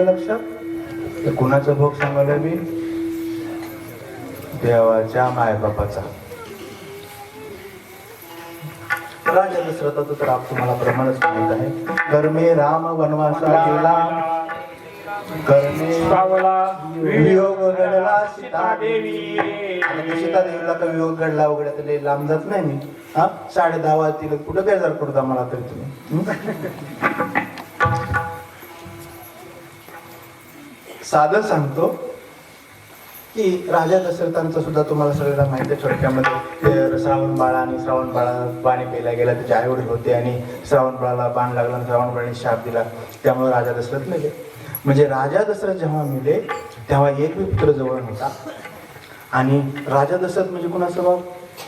आलं लक्षात? ते कुणाचा भोग सांगायला मी? देवाच्या मायबापाचा. राजा दशरथाचं तर आप तुम्हाला प्रमाणच माहित आहे. कर्मे राम वनवासा गेला, कर्मे वियोग घडला सीता देवी. सीता देवीला का वियोग घडला वगैरे तर लांब जात नाही मी. 10:30 वाजतील कुठं बेजार पडता मला तरी तुम्ही. साधं सांगतो की राजा दशरथांचं सुद्धा तुम्हाला सगळ्यांना माहिती आहे. थोडक्यामध्ये श्रावण बाळा आणि श्रावण बाळा पाणी प्यायला गेला, त्याचे आई वडील होते आणि श्रावण बाळाला बाण लागला आणि श्रावण बाळाने शाप दिला, त्यामुळे राजा दशरथ मेले. म्हणजे राजा दशरथ जेव्हा मेले तेव्हा एक बी पुत्र जवळ नव्हता. आणि राजा दशरथ म्हणजे कुणाचा बाप?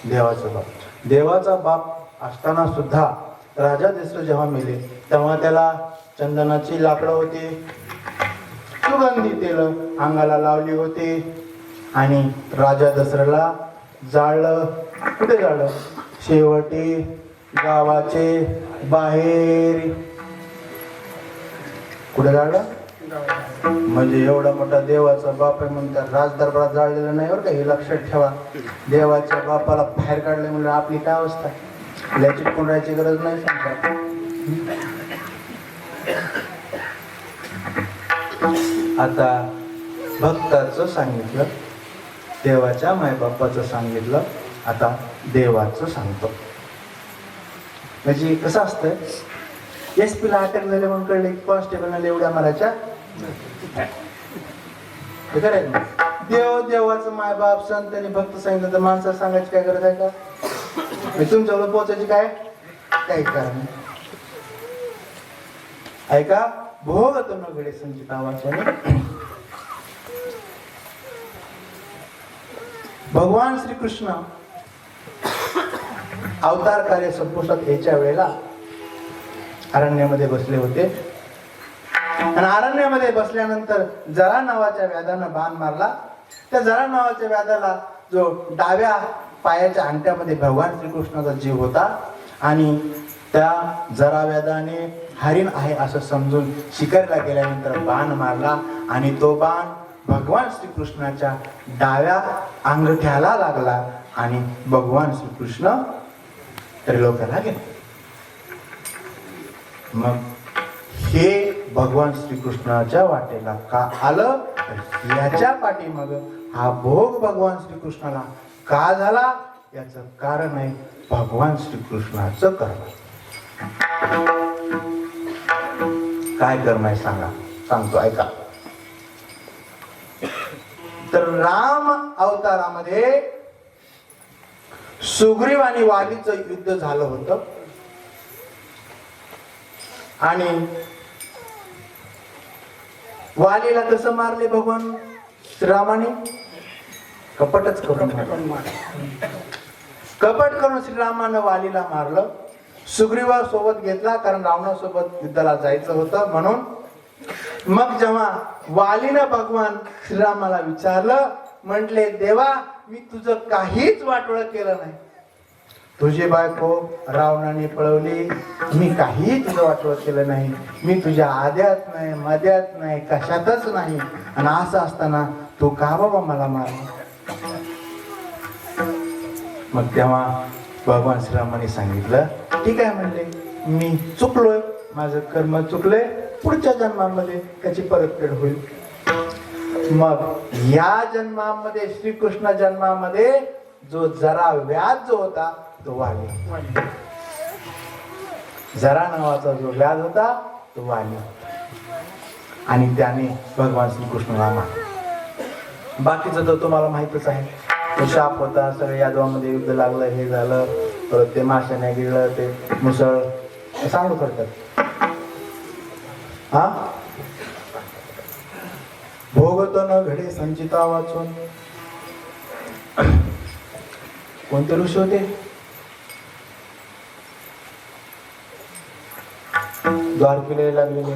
देवाचा बाप. देवाचा बाप असताना सुद्धा राजा दशरथ जेव्हा मेले तेव्हा त्याला चंदनाची लाकडं होती, सुगंधी तेल अंगाला लावली होती आणि राजा दशरथला जाळलं. कुठे जाळलं? शेवटी गावाचे बाहेर. कुठे जाळलं? म्हणजे एवढा मोठा देवाचा बाप आहे म्हणून त्या राजदरबारात जाळलेलं नाही बरं का, हे लक्षात ठेवा. देवाच्या बापाला बाहेर काढले म्हणजे आपली काय अवस्था? याची चिटकून राहायची गरज नाही सांगता. आता भक्ताचं सांगितलं, देवाच्या मायबापाचं सांगितलं, आता देवाचं सांगतो. म्हणजे कसं असतंय, SP ला अटक झाले म्हणून कळले कॉन्स्टेबलने एवढ्या मारायच्या. हे करायचं देव देवाचं मायबाप संत आणि भक्त सांगितलं तर माणसाला सांगायची काय गरज आहे का? तुमच्याकडे पोहोचायची काय काही कारण नाही. ऐका, भोग तो न घडे संचिता वाचन. भगवान श्रीकृष्ण अवतार कार्य संपुष्टात यायच्या वेळेला अरण्यामध्ये बसले होते आणि अरण्यामध्ये बसल्यानंतर जरा नावाच्या व्याधानं बाण मारला. त्या जरा नावाच्या व्याधाला जो डाव्या पायाच्या अंगठ्यामध्ये भगवान श्रीकृष्णाचा जीव होता आणि त्या जरा व्याधाने हरिण आहे असं समजून शिकारीला गेल्यानंतर बाण मारला आणि तो बाण भगवान श्रीकृष्णाच्या डाव्या अंगठ्याला लागला आणि भगवान श्रीकृष्ण त्रिलोकाला गेले. मग हे भगवान श्रीकृष्णाच्या वाटेला का आलं तर याच्या पाठीमाग हा भोग भगवान श्रीकृष्णाला का झाला याचं कारण आहे भगवान श्रीकृष्णाचं कर्म. काय कर्म आहे सांगा? सांगतो ऐका. तर राम अवतारामध्ये सुग्रीव आणि वालीचं युद्ध झालं होतं आणि वालीला कसं मारले भगवान श्रीरामाने? कपटच करून कपट करून श्रीरामानं वालीला मारलं. सुग्रीवा सोबत घेतला कारण रावणासोबत युद्धाला जायचं होतं म्हणून. मग जेव्हा वालीनं भगवान श्रीरामाला विचारलं, म्हटले देवा मी तुझं काहीच वाटोळं केलं नाही, तुझी बायको रावणाने पळवली, मी काही तुझं वाटोळं केलं नाही, मी तुझ्या आद्यात नाही मध्यात नाही कशातच नाही, आणि असं असताना तू का बाबा मला मारला? मग तेव्हा भगवान श्रीरामाने सांगितलं ठीक आहे, म्हणले मी चुकलोय, माझं कर्म चुकलंय, पुढच्या जन्मामध्ये त्याची परतफेड होईल. मग या जन्मामध्ये श्रीकृष्ण जन्मामध्ये जो जरा व्याध जो होता तो वाली, जरा नावाचा जो व्याध होता तो वाली, आणि त्याने भगवान श्रीकृष्णाला मारले. बाकीचं तर तुम्हाला माहितच आहे, तो शाप होता, सगळ्या यादवामध्ये युद्ध लागलं, हे झालं, परत ते माशाने गिळलं, ते मुसळ सांगू करतात. हा भोगतो न घडे संचिता वाचून. कोणते ऋषी होते? द्वारकेला लागलेले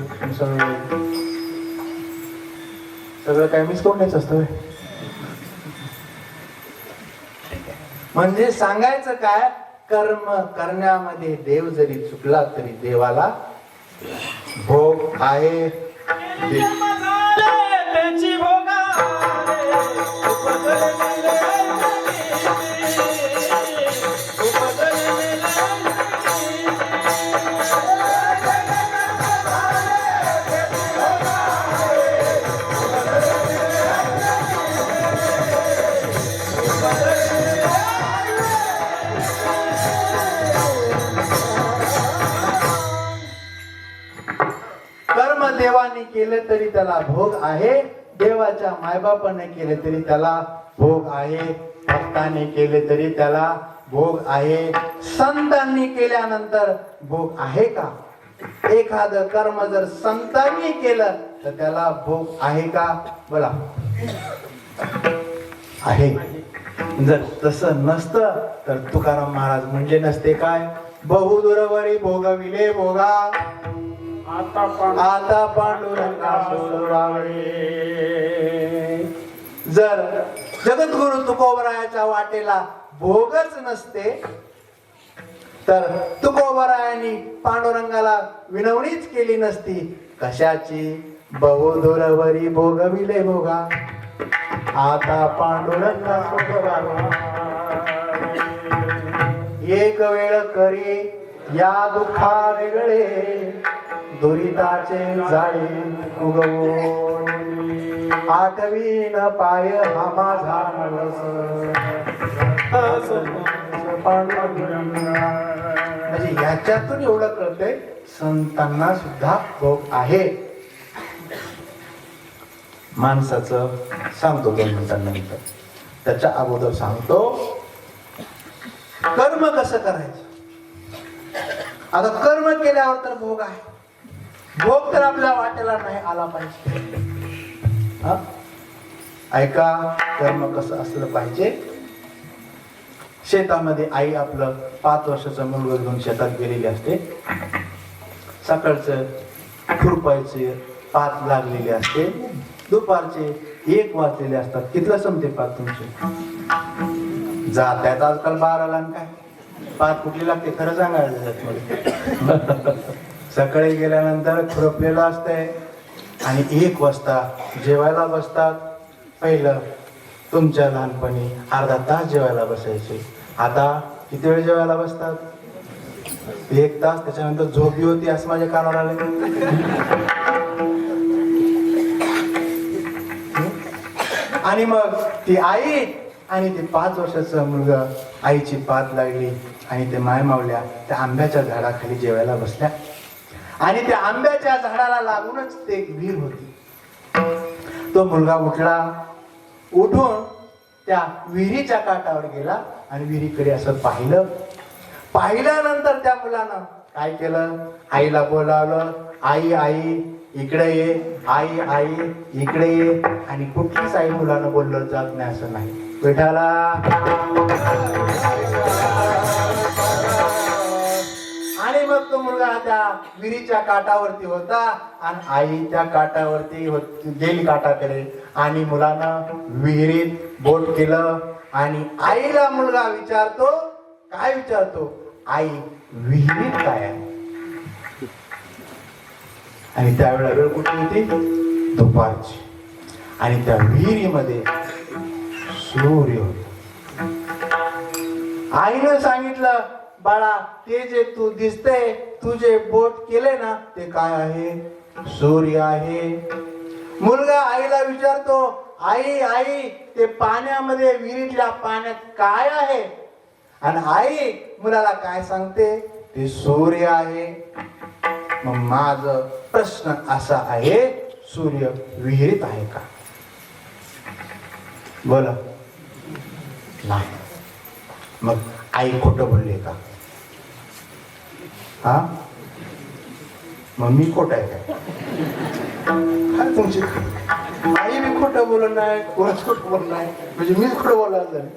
सगळं काय मिस करूनच असतं. म्हणजे सांगायचं काय, कर्म करण्यामध्ये देव जरी चुकला तरी देवाला भोग आहे. कर्म देवाने केले तरी त्याला भोग आहे, देवाच्या मायबापाने केले तरी त्याला भोग आहे, भक्ताने केले तरी त्याला भोग आहे, संतांनी केल्यानंतर भोग आहे का? एखादं कर्म जर संतांनी केलं तर त्याला भोग आहे का? बोला. आहे. जर तसं नसतं तर तुकाराम महाराज म्हणजे नसते काय? बहुदुरवरी भोगविले भोगा, आता पांडुरंगा सोडवावे. जर जगद्गुरु तुकोबरायाच्या वाटेला भोगच नसते तर तुकोबरायांनी पांडुरंगाला विनवणीच केली नसती. कशाची? बहुदुरवरी भोगविले भोगा, आता पांडुरंगा सोडवावे. एक वेळ करी या दुःखा वेगळे, दुरिताचे जाळे उगवून. आठवीन पाय हा माझा नवस, म्हणजे याच्यातून एवढं कळतंय संतांना सुद्धा भोग आहे. माणसाचं सांगतो 2 मिनिटांनंतर. त्याच्या अगोदर सांगतो कर्म कसं करायचं. आता कर्म केल्यावर तर भोग आहे. भोग तर आपल्या वाटेला नाही आला पाहिजे. ऐका, कर्म कसं असलं पाहिजे. शेतामध्ये आई आपलं 5 वर्षाचं मुलगा घेऊन शेतात गेलेली असते. सकाळचं खुरपायचे 5 लागलेले असते, दुपारचे 1 वाजलेले असतात. कितलं संपते 5 तुमचे? जात्यात आजकाल 12ला काय 5 कुठली लागते खरं सांगायचं. सकाळी गेल्यानंतर खुरपलेलं असतंय आणि 1 वाजता जेवायला बसतात. पहिलं तुमच्या लहानपणी अर्धा तास जेवायला बसायचे, आता किती वेळ जेवायला बसतात? 1 तास. त्याच्यानंतर झोपी होती असं माझ्या कानावर आले. आणि मग ती आई आणि ते 5 वर्षाचा मुलगा, आईची पात लागली आणि ते माय मावल्या त्या आंब्याच्या झाडाखाली जेवायला बसल्या. आणि त्या आंब्याच्या झाडाला लागूनच ते एक विहीर होती. तो मुलगा उठला, उठून त्या विहिरीच्या काठावर गेला आणि विहिरीकडे असं पाहिलं. पाहिल्यानंतर त्या मुलानं काय केलं? आईला बोलावलं, आई आई इकडे ये, आई आई इकडे ये. आणि कुठलीच आई मुलानं बोललं जात नाही असं नाही. विठाला आणि मग तो मुलगा त्या विहिरीच्या काठावरती होता आणि आई त्या काठावरती गेली काठाकडे. आणि मुलानं विहिरीत बोट केलं आणि आईला मुलगा विचारतो, काय विचारतो? आई विहिरीत काय आहे? आणि त्यावेळेला वेळ कुठली होती? दुपारची. आणि त्या विहिरीमध्ये सूर्य होता. आईनं सांगितलं, बाळा ते जे तू दिसते, तू जे बोट केले ना ते काय आहे? सूर्य आहे. मुलगा आईला विचारतो, आई आई ते पाण्यामध्ये विहिरीतल्या पाण्यात काय आहे? आणि आई मुलाला काय सांगते? ते सूर्य आहे. मग माझा प्रश्न असा आहे, सूर्य विहिरीत आहे का? बोला. नाही. मग आई खोटं बोलले का? हा, मग मी खोट आहे काय? काय तुमची आई मी खोटं बोलत नाही, कोणच खोटं बोलत नाही, म्हणजे मीच खोटं बोलायला झालं.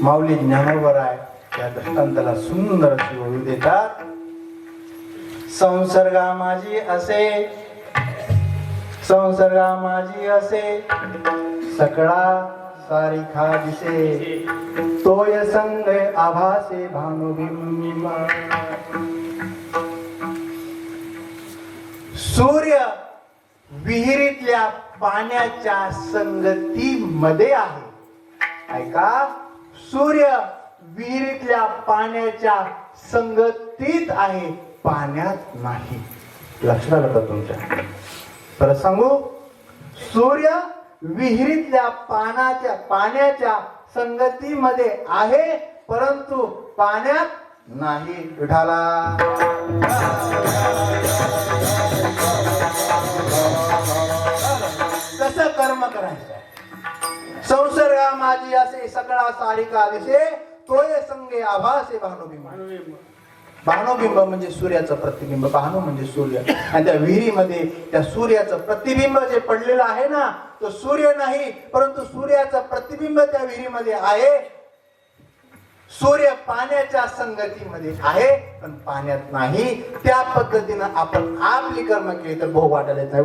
माऊली ज्ञानोबर आहे त्या दृष्टांताला सुंदर अशी ओळी देतात. संसर्गा माझी असे, संसर्गा माझी असे, सकळा सारिखा दिसे, तोय संग आभासे भानुबिंब. सूर्य विहिरीतल्या पाण्याच्या संगतीमध्ये आहे. ऐका, सूर्य विहिरीतल्या पाण्याच्या संगतीत आहे, पाण्यात नाही. लक्षात आलं का तुमच्या? परत सांगू, सूर्य विहिरीतल्या पाण्याच्या संगतीमध्ये आहे, परंतु पाण्यात नाही. विठाला कसं कर्म करायचं? संसर्गा माझी असे सगळा सारिका दिसे, तोय संगे आभासे भानुबिंब. भानुबिंब म्हणजे सूर्याचं प्रतिबिंब, भानु म्हणजे सूर्य. आणि त्या विहिरीमध्ये त्या सूर्याचं प्रतिबिंब जे पडलेलं आहे ना, तो सूर्य नाही, परंतु सूर्याचं प्रतिबिंब त्या विहिरीमध्ये आहे. सूर्य पाण्याच्या संगतीमध्ये आहे, पण पाण्यात नाही. त्या पद्धतीनं आपण आपली कर्म केली तर भोग वाटायला येत नाही.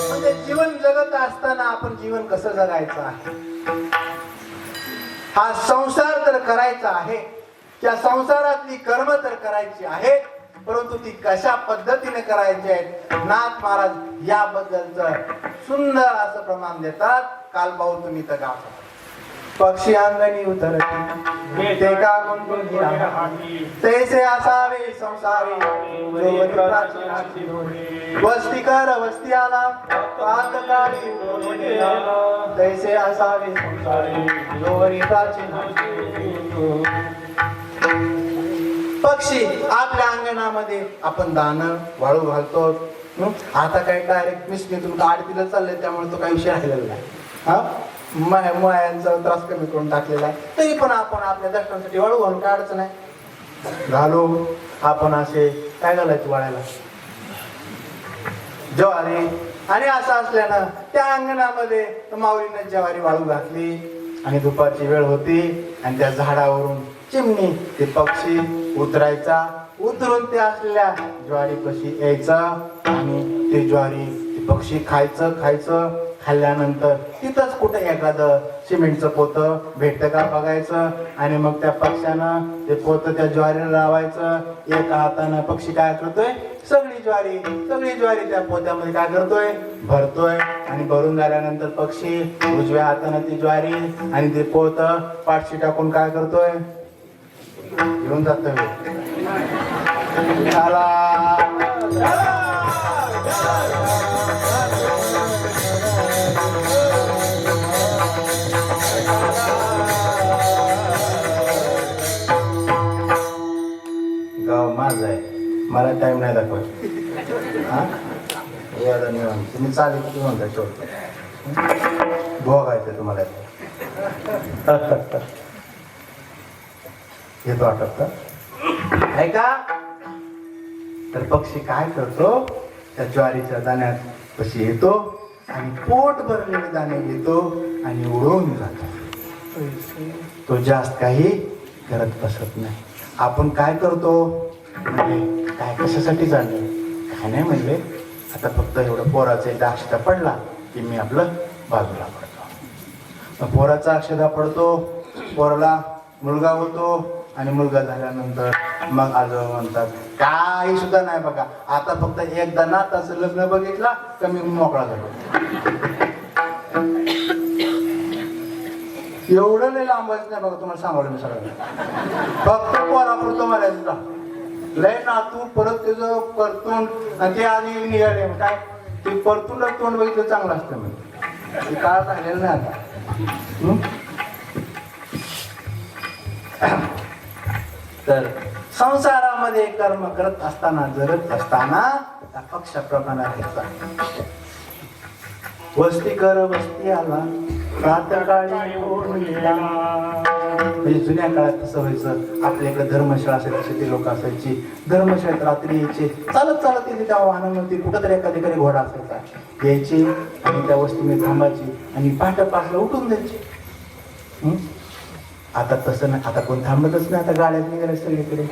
म्हणजे जीवन जगत असताना आपण जीवन कसं जगायचं आहे, हा संसार तर करायचा आहे, त्या संसारातली कर्म तर करायची आहे, परंतु ती कशा पद्धतीने करायची आहेत, नाथ महाराज याबद्दलच सुंदर असं प्रमाण देतात. काल पाहू तुम्ही तर गाव पक्षी अंगणी उतरती ते का तैसे असावे संसारी, वस्ती कर वस्ती आला तैसे असावे संसारी. पक्षी आपल्या अंगणामध्ये आपण दाणं वाळू घालतो. आता काय डायरेक्ट मिसनीतून गाडीला चाललंय, त्यामुळे तो काही विषय राहिलेला नाही. हा मुळ्यांचा त्रास कमी करून टाकलेला आहे, तरी पण आपण आपल्या दर्शनासाठी वाळू घालून काय अडचण आहे घालू. आपण असे काय घालायचे वाळायला, ज्वारी. आणि असं असल्यानं त्या अंगणामध्ये माऊलीनं ज्वारी वाळू घातली आणि दुपारची वेळ होती आणि त्या झाडावरून चिमणी ते पक्षी उतरायचा. उतरून ते असलेल्या ज्वारीपाशी यायचा आणि ते ज्वारी ते पक्षी खायचं. खाल्ल्यानंतर तिथंच कुठे एखादं सिमेंटचं पोतं भेटतं का बघायचं आणि मग त्या पक्ष्यानं ते पोतं त्या ज्वारीला लावायचं. एका हातानं पक्षी काय करतोय, सगळी ज्वारी त्या पोत्यामध्ये काय करतोय, भरतोय. आणि भरून झाल्यानंतर पक्षी उजव्या हातानं ती ज्वारी आणि ते पोतं पाठशी टाकून काय करतोय, घेऊन जातोय. गाव माझं आहे, मला टाइम नाही दाखवायचं. तुम्ही चालेल किती म्हणता शेवट भोगायचं तुम्हाला येतो वाटत का आहे का? तर पक्षी काय करतो, त्या ज्वारीच्या दाण्यात पशी येतो आणि पोट भरलेले दाणे घेतो आणि उडवून जातो. तो जास्त काही करत बसत नाही. आपण काय करतो म्हणजे काय कशासाठी चाललंय काय नाही, म्हणजे आता फक्त एवढं पोराचा एकदा अक्षता पडला की मी आपलं बाजूला पडतो. पोराचा अक्षता पडतो, पोराला मुलगा होतो आणि मुलगा झाल्यानंतर मग आजोबा म्हणतात काही सुद्धा नाही बघा, आता फक्त एकदा नाताचं लग्न बघितला तर मी मोकळा झालो. एवढं लय लांबायचं नाही बघा, तुम्हाला सांगावलं मी सगळं. फक्त पोरापुरतं म्हणायचं लय ना तू परत त्याचं परतून आणि ते आणि निघाले काय ते परतून तोंड बघितलं चांगलं असतं म्हणजे ते काळ राहिलेलं नाही आता. तर संसारामध्ये कर्म करत असताना जगत असताना त्या पक्षाप्रमाणे घ्यायचा. वस्ती कर वस्ती आला म्हणजे जुन्या काळात कसं व्हायचं, आपल्याकडे धर्मशाळा असायची, तसे ते लोक असायची. धर्मशाळेत रात्री यायचे, चालत येते त्या वाहनामध्ये, कुठंतरी एखादी घोडा असायचा, यायचे आणि त्या वस्तीमध्ये थांबायची आणि पहाटे 5ला उठून द्यायचे. आता तसं नाही, आता कोण थांबतच नाही, आता गाड्यात निघाल्या सगळीकडे.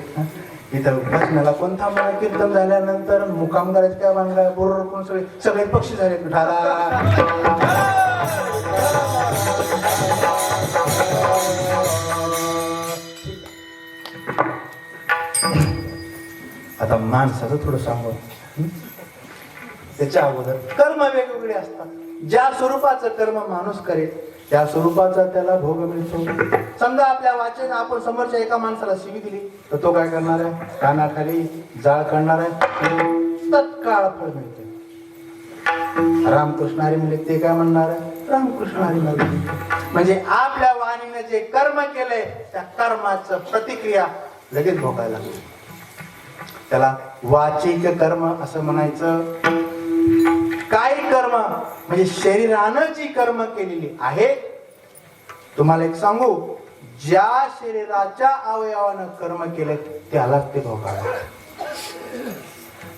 इथं बसण्याला कोण थांबणार, कीर्तन झाल्यानंतर मुकाम करायचं काय बांधला बरोबर कोण सगळे पक्षी झाले ठारा. आता माणसाचं थोडं सांगू. त्याच्या अगोदर कर्म वेगवेगळे असतात. ज्या स्वरूपाचं कर्म माणूस करेल त्या स्वरूपाचा त्याला भोग मिळतो. समजा आपल्या वाचेनं आपण समोरच्या एका माणसाला शिवी दिली तर तो काय करणार आहे? कानाखाली जाळ काढणार आहे, तत्काळ फळ मिळते. रामकृष्ण हरी म्हणजे ते काय म्हणणार आहे? रामकृष्ण हरी म्हणजे आपल्या वाणीने जे कर्म केलंय त्या कर्माचं प्रतिक्रिया लगेच भोगायला लागते. त्याला वाचिक कर्म असं म्हणायचं. काही कर्म म्हणजे शरीरानं जी कर्म केलेली आहे. तुम्हाला एक सांगू, ज्या शरीराच्या अवयवानं कर्म केले त्यालाच ते भोगावं.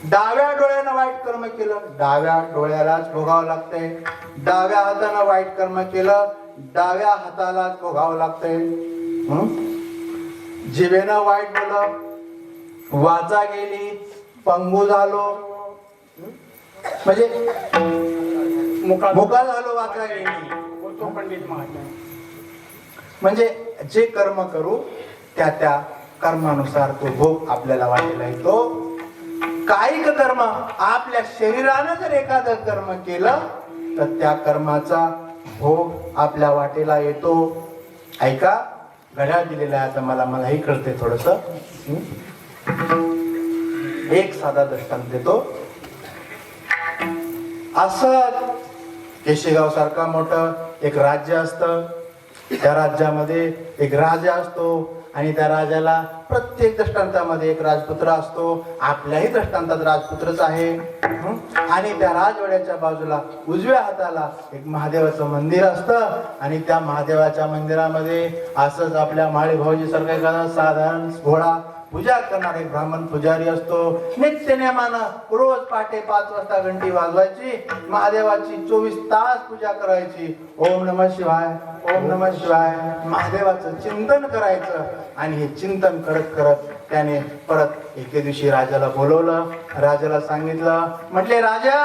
डाव्या डोळ्यानं वाईट कर्म केलं, डाव्या डोळ्यालाच भोगावं लागतंय. डाव्या हातानं वाईट कर्म केलं, डाव्या हातालाच भोगावं लागतंय. जिभेनं वाईट बोललं, वाचा गेली, पंगू झालो, म्हणजे मुका झालो, वाचा गेली, तो पंडित म्हणजे जे कर्म करू त्या त्या कर्मानुसार तो भोग आपल्याला वाटेला येतो. कायिक कर्म, आपल्या शरीरानं जर एखादं कर्म केलं तर त्या कर्माचा भोग आपल्या वाटेला येतो. ऐका, घड्याळ दिलेला आहे आता मलाही कळते थोडस. एक साधा दृष्टांत देतो. असं केशेगाव सारखा मोठं एक राज्य असतं. त्या राज्यामध्ये एक राजा असतो आणि त्या राजाला प्रत्येक दृष्टांतामध्ये एक राजपुत्र असतो. आपल्याही दृष्टांतात राजपुत्रच आहे. आणि त्या राजवाड्याच्या बाजूला उजव्या हाताला एक महादेवाचं मंदिर असतं आणि त्या महादेवाच्या मंदिरामध्ये असंच आपल्या माळी भाऊजी सारखा एखादा साधारण भोळा पूजा करणारा एक ब्राह्मण पुजारी असतो. नित्य नेमानं रोज पहाटे 5 वाजता घंटी वाजवायची, महादेवाची 24 तास पूजा करायची. ओम नमः शिवाय, ओम नमः शिवाय, महादेवाचं चिंतन करायचं. आणि हे चिंतन करत करत त्याने परत एके दिवशी राजाला बोलवलं. राजाला सांगितलं, म्हटले राजा,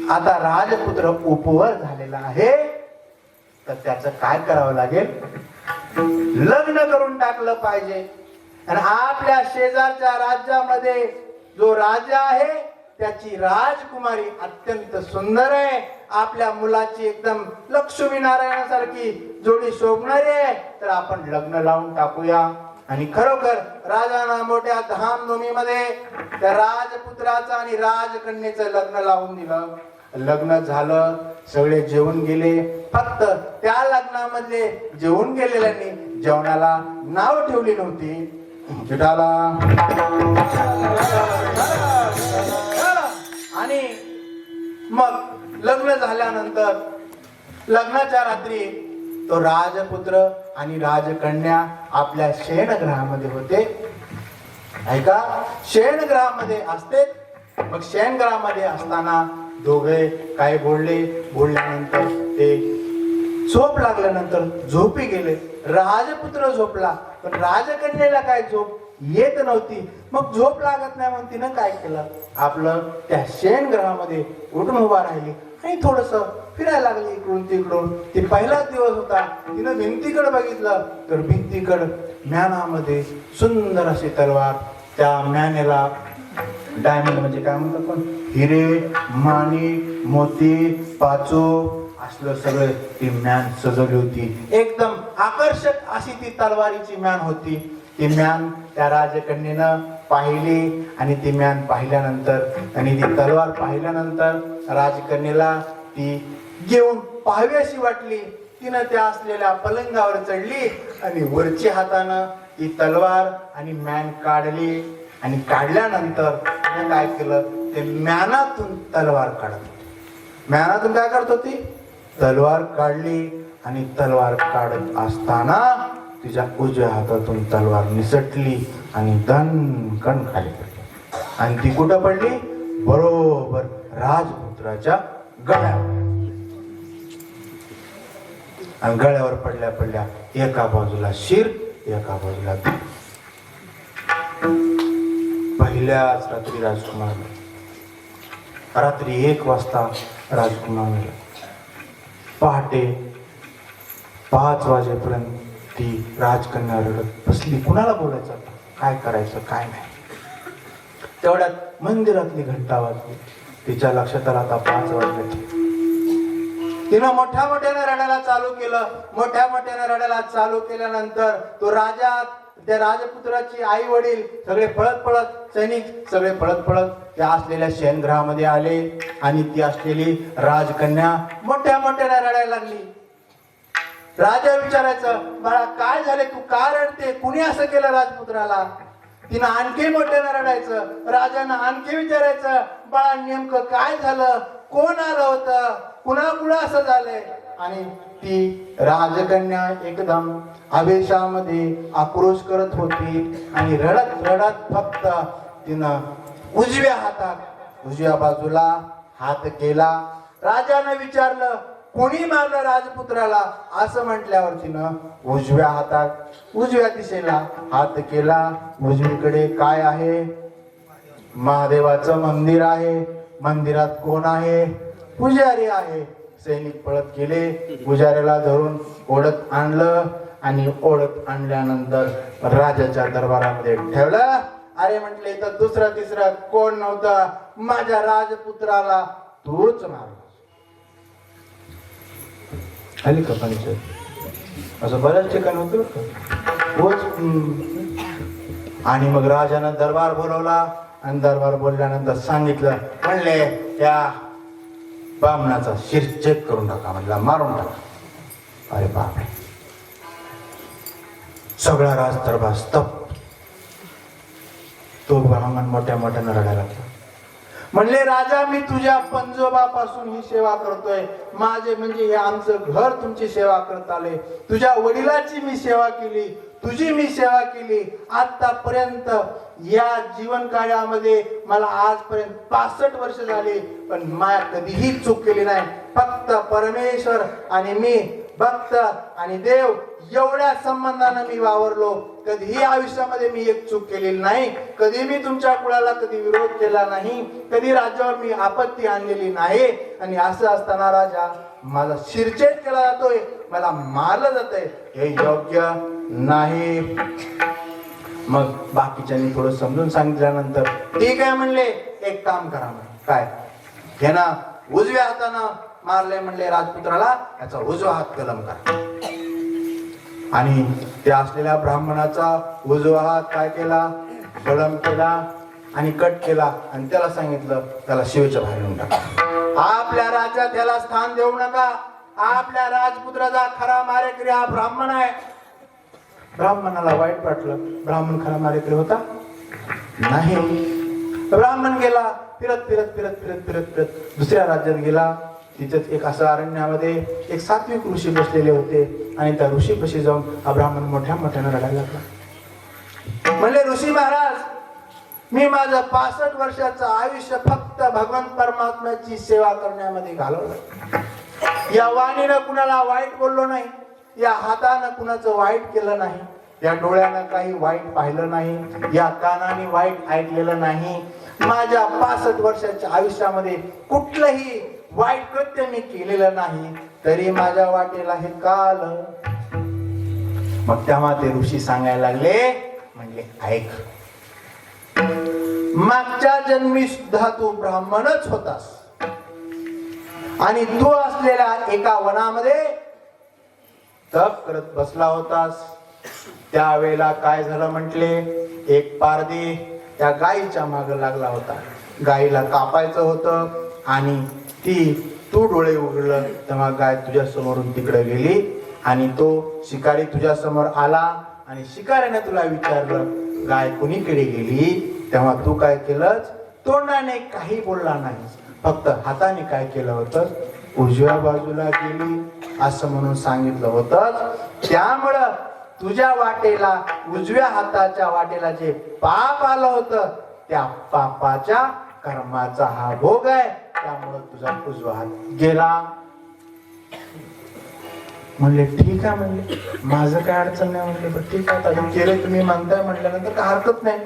आता राजपुत्र उपवर झालेला आहे तर त्याचं काय करावं लागेल? लग्न करून टाकलं पाहिजे. आणि आपल्या शेजारच्या राज्यामध्ये जो राजा आहे त्याची राजकुमारी अत्यंत सुंदर आहे. आपल्या मुलाची एकदम लक्ष्मी नारायणासारखी जोडी शोभणारी आहे. तर आपण लग्न लावून टाकूया. आणि खरोखर राजानं मोठ्या धामधुमीमध्ये त्या राजपुत्राचं आणि राजकन्येचं लग्न लावून दिलं. लग्न झालं, सगळे जेवून गेले. फक्त त्या लग्नामध्ये जेवून गेलेल्यांनी जेवणाला नाव ठेवली नव्हती. विठाला. आणि मग लग्न झाल्यानंतर लग्नाच्या रात्री तो राजपुत्र आणि राजकन्या आपल्या शयनगृहामध्ये होते. ऐका, शयनगृहामध्ये असते. मग शयनगृहामध्ये असताना दोघे काय बोलल्यानंतर ते झोप लागल्यानंतर झोपी गेले. राजपुत्र झोपला पण राजकन्येला काय झोप येत नव्हती. मग झोप लागत नाही म्हणून तिनं काय केलं, आपलं त्या शयनगृहामध्ये उठून उभा राहिली आणि थोडस फिरायला लागली इकडून तिकडून. ती पहिलाच दिवस होता. तिनं भिंतीकडे बघितलं तर भिंतीकडे म्यानामध्ये सुंदर अशी तलवार, त्या म्यानेला डायमंड म्हणजे काय म्हणतात पण, हिरे, माणिक, मोती, पाचो असलं सगळं ती म्यान सजवली होती. एकदम आकर्षक अशी ती तलवारीची म्यान होती. ती म्यान त्या राजकन्येनं पाहिली आणि ती म्यान पाहिल्यानंतर आणि ती तलवार पाहिल्यानंतर राजकन्येला ती घेऊन पाहावी अशी वाटली. तिनं त्या असलेल्या पलंगावर चढली आणि वरच्या हातानं ती तलवार आणि म्यान काढली. आणि काढल्यानंतर तिने काय केलं, ते म्यानातून तलवार काढत होती. म्यानातून काय करत होती, तलवार काढली. आणि तलवार काढत असताना तिच्या उजव्या हातातून तलवार निसटली आणि दणकन खाली पडली. आणि ती कुठं पडली, बरोबर राजपुत्राच्या गळ्यावर. आणि गळ्यावर पडल्या पडल्या एका बाजूला शिर, एका बाजूला दूध. पहिल्याच रात्री राजकुमार, रात्री 1 वाजता राजकुमार मेला. पहाटे 5 वाजेपर्यंत ती राजकन्या रडत बसली. कुणाला बोलायचं, काय करायचं काय नाही. तेवढ्यात मंदिरातली घंटा वाजली. तिच्या लक्षात आला आता 5 वाजले. तिनं मोठ्या मोठ्याने रडायला चालू केलं. मोठ्या मोठ्याने रडायला चालू केल्यानंतर तो राजा, त्या राजपुत्राची आई वडील सगळे पळत पळत, सैनिक सगळे पळत पळत त्या असलेल्या शयनगृहामध्ये आले आणि ती असलेली राजकन्या मोठ्या मोठ्याने रडायला लागली. राजा विचारायचं, बाळा काय झाले, तू का रडते, कुणी असं केलं राजपुत्राला? तिनं आणखी मोठ्याने रडायचं. राजानं आणखी विचारायचं, बाळा नेमकं काय झालं, कोण आलं होतं, कुणाकुणा असं झालंय? आणि ती राजकन्या एकदम आवेशामध्ये आक्रोश करत होती आणि रडत रडत फक्त तिनं उजव्या बाजूला हात केला. राजानं विचारलं, कोणी मारलं राजपुत्राला? असं म्हटल्यावर तिनं उजव्या दिशेला हात केला. उजवीकडे काय आहे? महादेवाचं मंदिर आहे. मंदिरात कोण आहे? पुजारी आहे. सैनिक पळत गेले, पुजाऱ्याला धरून ओढत आणलं आणि ओढत आणल्यानंतर राजाच्या दरबारामध्ये ठेवलं. अरे म्हटले, तर दुसरा तिसरा कोण नव्हता, माझ्या राजपुत्राला तूच मारला. आली का पंचायत? असं बऱ्याच ठिकाणी होतं. आणि मग राजानं दरबार बोलवला आणि दरबार बोलल्यानंतर सांगितलं, म्हणले त्या बामणाचा शिरच्छेद करून टाका, म्हणला मारून टाका. अरे बापरे, सगळा राज दरबार स्तब्ध. तो ब्राह्मण मोठ्या मोठ्यानं रडायला लागला. म्हणले, राजा मी तुझ्या पंजोबापासून ही सेवा करतोय. माझे म्हणजे हे आमचं घर तुमची सेवा करत आले. तुझ्या वडिलाची मी सेवा केली, तुझी मी सेवा केली. आतापर्यंत या जीवन काळामध्ये मला आजपर्यंत 65 वर्ष झाली, पण माया कधीही चूक केली नाही. फक्त परमेश्वर आणि मी, भक्त आणि देव एवढ्या संबंधानं मी वावरलो. कधीही आयुष्यामध्ये मी एक चूक केलेली नाही. कधी मी तुमच्या कुळाला कधी विरोध केला नाही. कधी राज्यावर मी आपत्ती आणलेली नाही. आणि असं असताना राजा माझा शिरच्छेद केला जातोय, मला मारलं जातंय, हे योग्य नाही. मग बाकीच्यांनी थोडं समजून सांगितल्यानंतर ठीक आहे म्हणले, एक काम करा. काय? हे ना उजव्या हातानं मारले म्हणले राजपुत्राला, याचा उजवा हात कलम करा. आणि त्या असलेल्या ब्राह्मणाचा उजवा हात काय केला? कलम केला आणि कट केला. आणि त्याला सांगितलं, त्याला शिवेच्या बाहेर नेऊन टाका. आपल्या राज्यात त्याला स्थान देऊ नका. आपल्या राजपुत्राचा खरा मारेकरी हा ब्राह्मण आहे. ब्राह्मणाला वाईट वाटलं. ब्राह्मण खरा मारेकरी होता नाही. ब्राह्मण गेला, फिरत फिरत फिरत फिरत फिरत फिरत दुसऱ्या राज्यात गेला. तिथेच एक असं अरण्यामध्ये एक सात्विक ऋषी बसलेले होते. आणि त्या ऋषीपाशी जाऊन हा ब्राह्मण मोठ्या मोठ्यानं रडायला लागला. म्हणले, ऋषी महाराज, मी माझं 65 वर्षाचं आयुष्य फक्त भगवान परमात्म्याची सेवा करण्यामध्ये घालवलं. या वाणीनं कुणाला वाईट बोललो नाही, या हातानं कुणाचं वाईट केलं नाही, या डोळ्यानं काही वाईट पाहिलं नाही, या कानाने वाईट ऐकलेलं नाही. माझ्या 65 वर्षाच्या आयुष्यामध्ये कुठलंही वाईट कृत्य मी केलेलं नाही, तरी माझ्या वाटेला हे का आलं? मग तेव्हा ते ऋषी सांगायला लागले, म्हणले, ऐक, मागच्या जन्मी सुद्धा तू ब्राह्मणच होतास आणि तू असलेल्या एका वनामध्ये तप करत बसला होतास. त्यावेळेला काय झालं म्हटले, एक पारधी त्या गायीच्या मागे लागला होता. गायीला कापायचं होतं आणि तू डोळे उघडलं तेव्हा गाय तुझ्या समोरून तिकडे गेली. आणि तो शिकारी तुझ्या समोर आला आणि शिकाऱ्याने तुला विचारलं, गाय कुणीकडे गेली? तेव्हा तू काय केलंस? तोंडाने काही बोलला नाही, फक्त हाताने काय केलं होतं? उजव्या बाजूला गेली असं म्हणून सांगितलं होतं. त्यामुळं तुझ्या वाटेला, उजव्या हाताच्या वाटेला जे पाप आलं होतं, त्या पापाच्या कर्माचा हा भोग आहे. त्यामुळे तुझा उजवा हात गेला. म्हणले, ठीक आहे, म्हणले, माझं काय अडचण नाही. म्हणले, पण ठीक आहे, केले तुम्ही म्हणताय म्हटल्यानंतर काय हरकत नाही.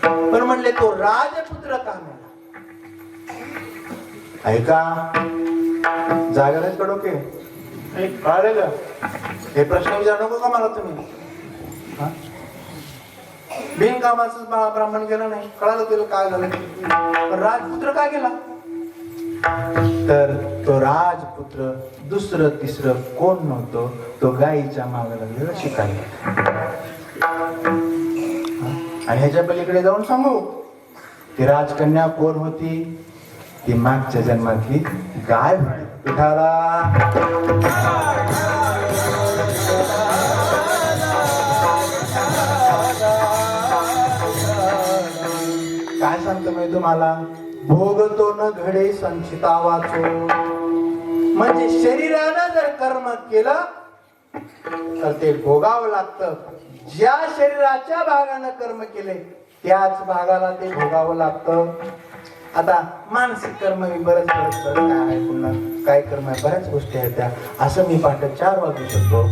पण म्हणले, तो राजपुत्र का मेला? ऐका, जागरच कडो के कळलं का? हे प्रश्न विचारू नको का मला तुम्ही? बिनकामाच ब्राह्मण गेला नाही, कळालं तुला काय झालं. पण राजपुत्र का गेला? तर तो राजपुत्र दुसरं तिसरं कोण नव्हतं, तो गाईच्या मागे लागलेला शिकायला. आणि ह्याच्या पलीकडे जाऊन सांगू, ती राजकन्या कोण होती? ती मागच्या जन्मातली गाय होती. विठाला काय सांगतो मी तुम्हाला, भोगतो न घडे संचिता वाचो. म्हणजे शरीरानं जर कर्म केलं तर ते भोगावं लागतं. ज्या शरीराच्या भागानं कर्म केले त्याच भागाला ते भोगावं लागतं. आता मानसिक कर्म बरंच काय आहे, पुन्हा काय कर्म आहे, बऱ्याच गोष्टी आहेत त्या. असं मी पहाटे 4 वाजू शकतो.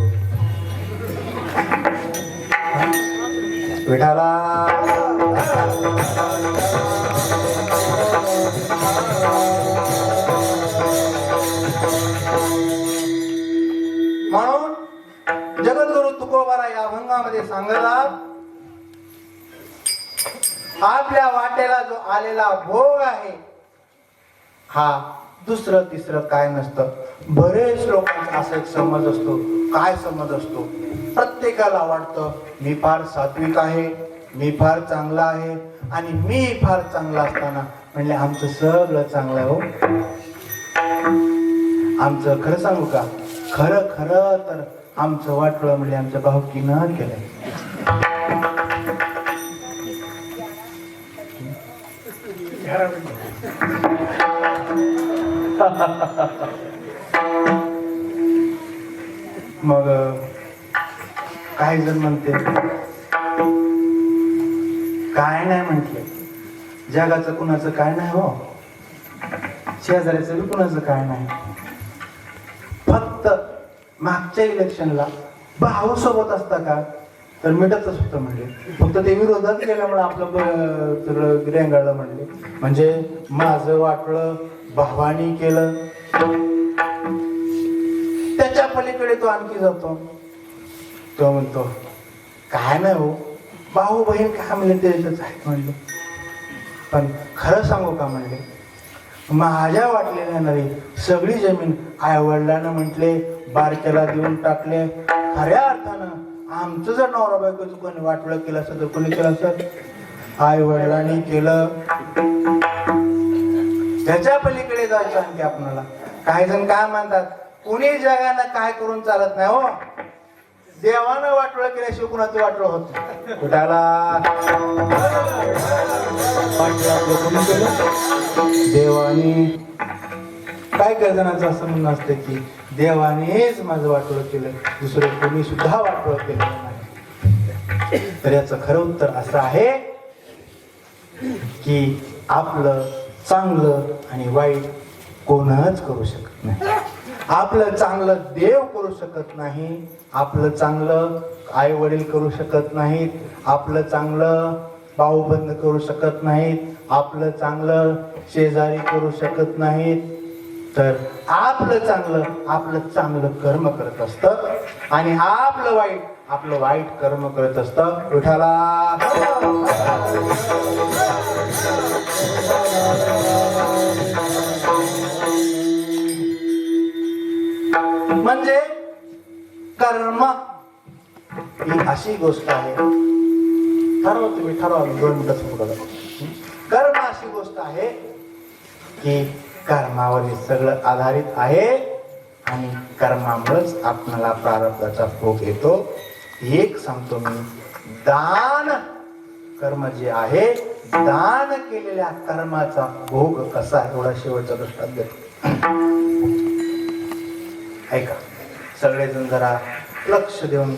विठाला म्हणून जगद्गुरु तुकोबारा या अभंगामध्ये सांगतात, आपल्या वाटेला जो आलेला भोग आहे हा दुसरं तिसरं काय नसतं. बरेच लोकांचा असा एक समज असतो. काय समज असतो? प्रत्येकाला वाटतं मी फार सात्विक आहे, मी फार चांगला आहे, आणि मी फार चांगला असताना म्हणले आमचं सगळं चांगलं आहे हो. आमचं खरं सांगू का, खरं खरं तर आमचं वाटलं म्हणजे आमच्या भावकीनं केलंय. मग काही जण म्हणते काय नाही म्हटले, जगाचं कुणाचं काय नाही हो, शेजाऱ्याचं बी कुणाचं काय नाही. फक्त मागच्या इलेक्शनला भाऊ सोबत असता का तर मिटतच होतं म्हणले. फक्त ते विरोधात गेल्यामुळे आपलं सगळं रेंगाळलं म्हणले. म्हणजे माझं वाटलं भावानी केलं, त्याच्या पलीकडे तो आणखी जातो. तो म्हणतो काय नाही हो, भाऊ बहीण काय म्हणले तेच आहेत म्हणले. पण खरं सांगू का म्हणले, माझ्या वाटलेल्या नव्हे सगळी जमीन आई वडिलांना म्हटले बारक्याला देऊन टाकले. खऱ्या अर्थानं आमचं जर नवरा बायकोचं कोणी वाटलं केलं असं तर कोणी केलं असं? आई वडिलांनी केलं. त्याच्या पलीकडे जायचं आणखी आपणाला. काही जण काय म्हणतात, कुणी जगानं काय करून चालत नाही हो, देवानं वाटलं केल्याशिवाय कुणाचं वाटलं होत कुठाला. देवाने काय काही जणांचं असं म्हणणं असतं की देवानेच माझं वाटलं केलं, दुसरं कोणी सुद्धा वाटलं केलं नाही. तर याचं खरं उत्तर असं आहे की आपलं चांगलं आणि वाईट कोणच करू शकत नाही. आपलं चांगलं देव करू शकत नाही, आपलं चांगलं आई वडील करू शकत नाहीत, आपलं चांगलं भाऊ बंद करू शकत नाहीत, आपलं चांगलं शेजारी करू शकत नाहीत. तर आपलं चांगलं कर्म करत असतं आणि आपलं वाईट कर्म करत असतं. विठाला म्हणजे कर्म ही अशी गोष्ट आहे, तुम्ही ठरवा 2 मिनिटाचं पुढं. कर्म अशी गोष्ट आहे की कर्मावर हे सगळं आधारित आहे आणि कर्मामुळेच आपल्याला प्रारब्धाचा भोग येतो. एक सांगतो मी, दान कर्म जे आहे, दान केलेल्या कर्माचा भोग कसा एवढा शेवटचा दृष्टांत देतो. ऐका सगळेजण जरा लक्ष देऊन,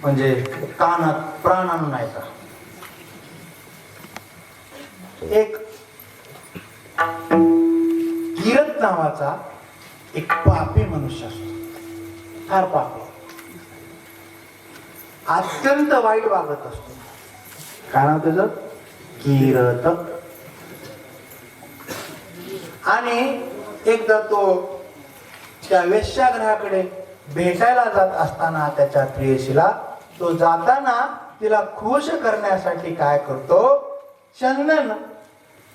म्हणजे कानात प्राण आणून ऐका. एक किरत नावाचा एक पापी मनुष्य असतो, फार पापी, अत्यंत वाईट वागत असतो. काय नाव त्याचं? किरत. आणि एकदा तो त्या वेश्यागृहाकडे भेटायला जात असताना त्याच्या प्रेयसीला, तो जाताना तिला खुश करण्यासाठी काय करतो, चंदन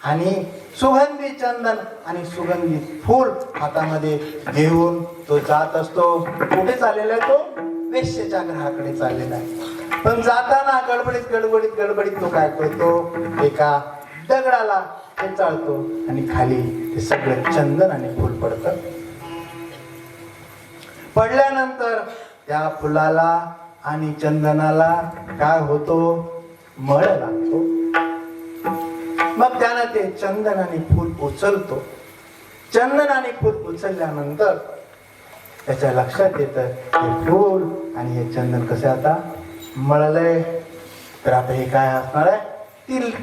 आणि सुगंधी चंदन आणि सुगंधी फूल हातामध्ये घेऊन तो जात असतो. कुठे चाललेला आहे तो? वेश्येच्या घराकडे चाललेला आहे. पण जाताना गडबडीत तो काय करतो, एका दगडाला चालतो आणि खाली ते सगळं चंदन आणि फूल पडतं. पडल्यानंतर त्या फुलाला आणि चंदनाला काय होतो, मळ लागतो. मग त्यानं ते चंदन आणि फूल उचलतो. चंदन आणि फूल उचलल्यानंतर त्याच्या लक्षात येतं हे फूल आणि हे चंदन कसे आता मळलंय, तर आता हे काय असणार आहे,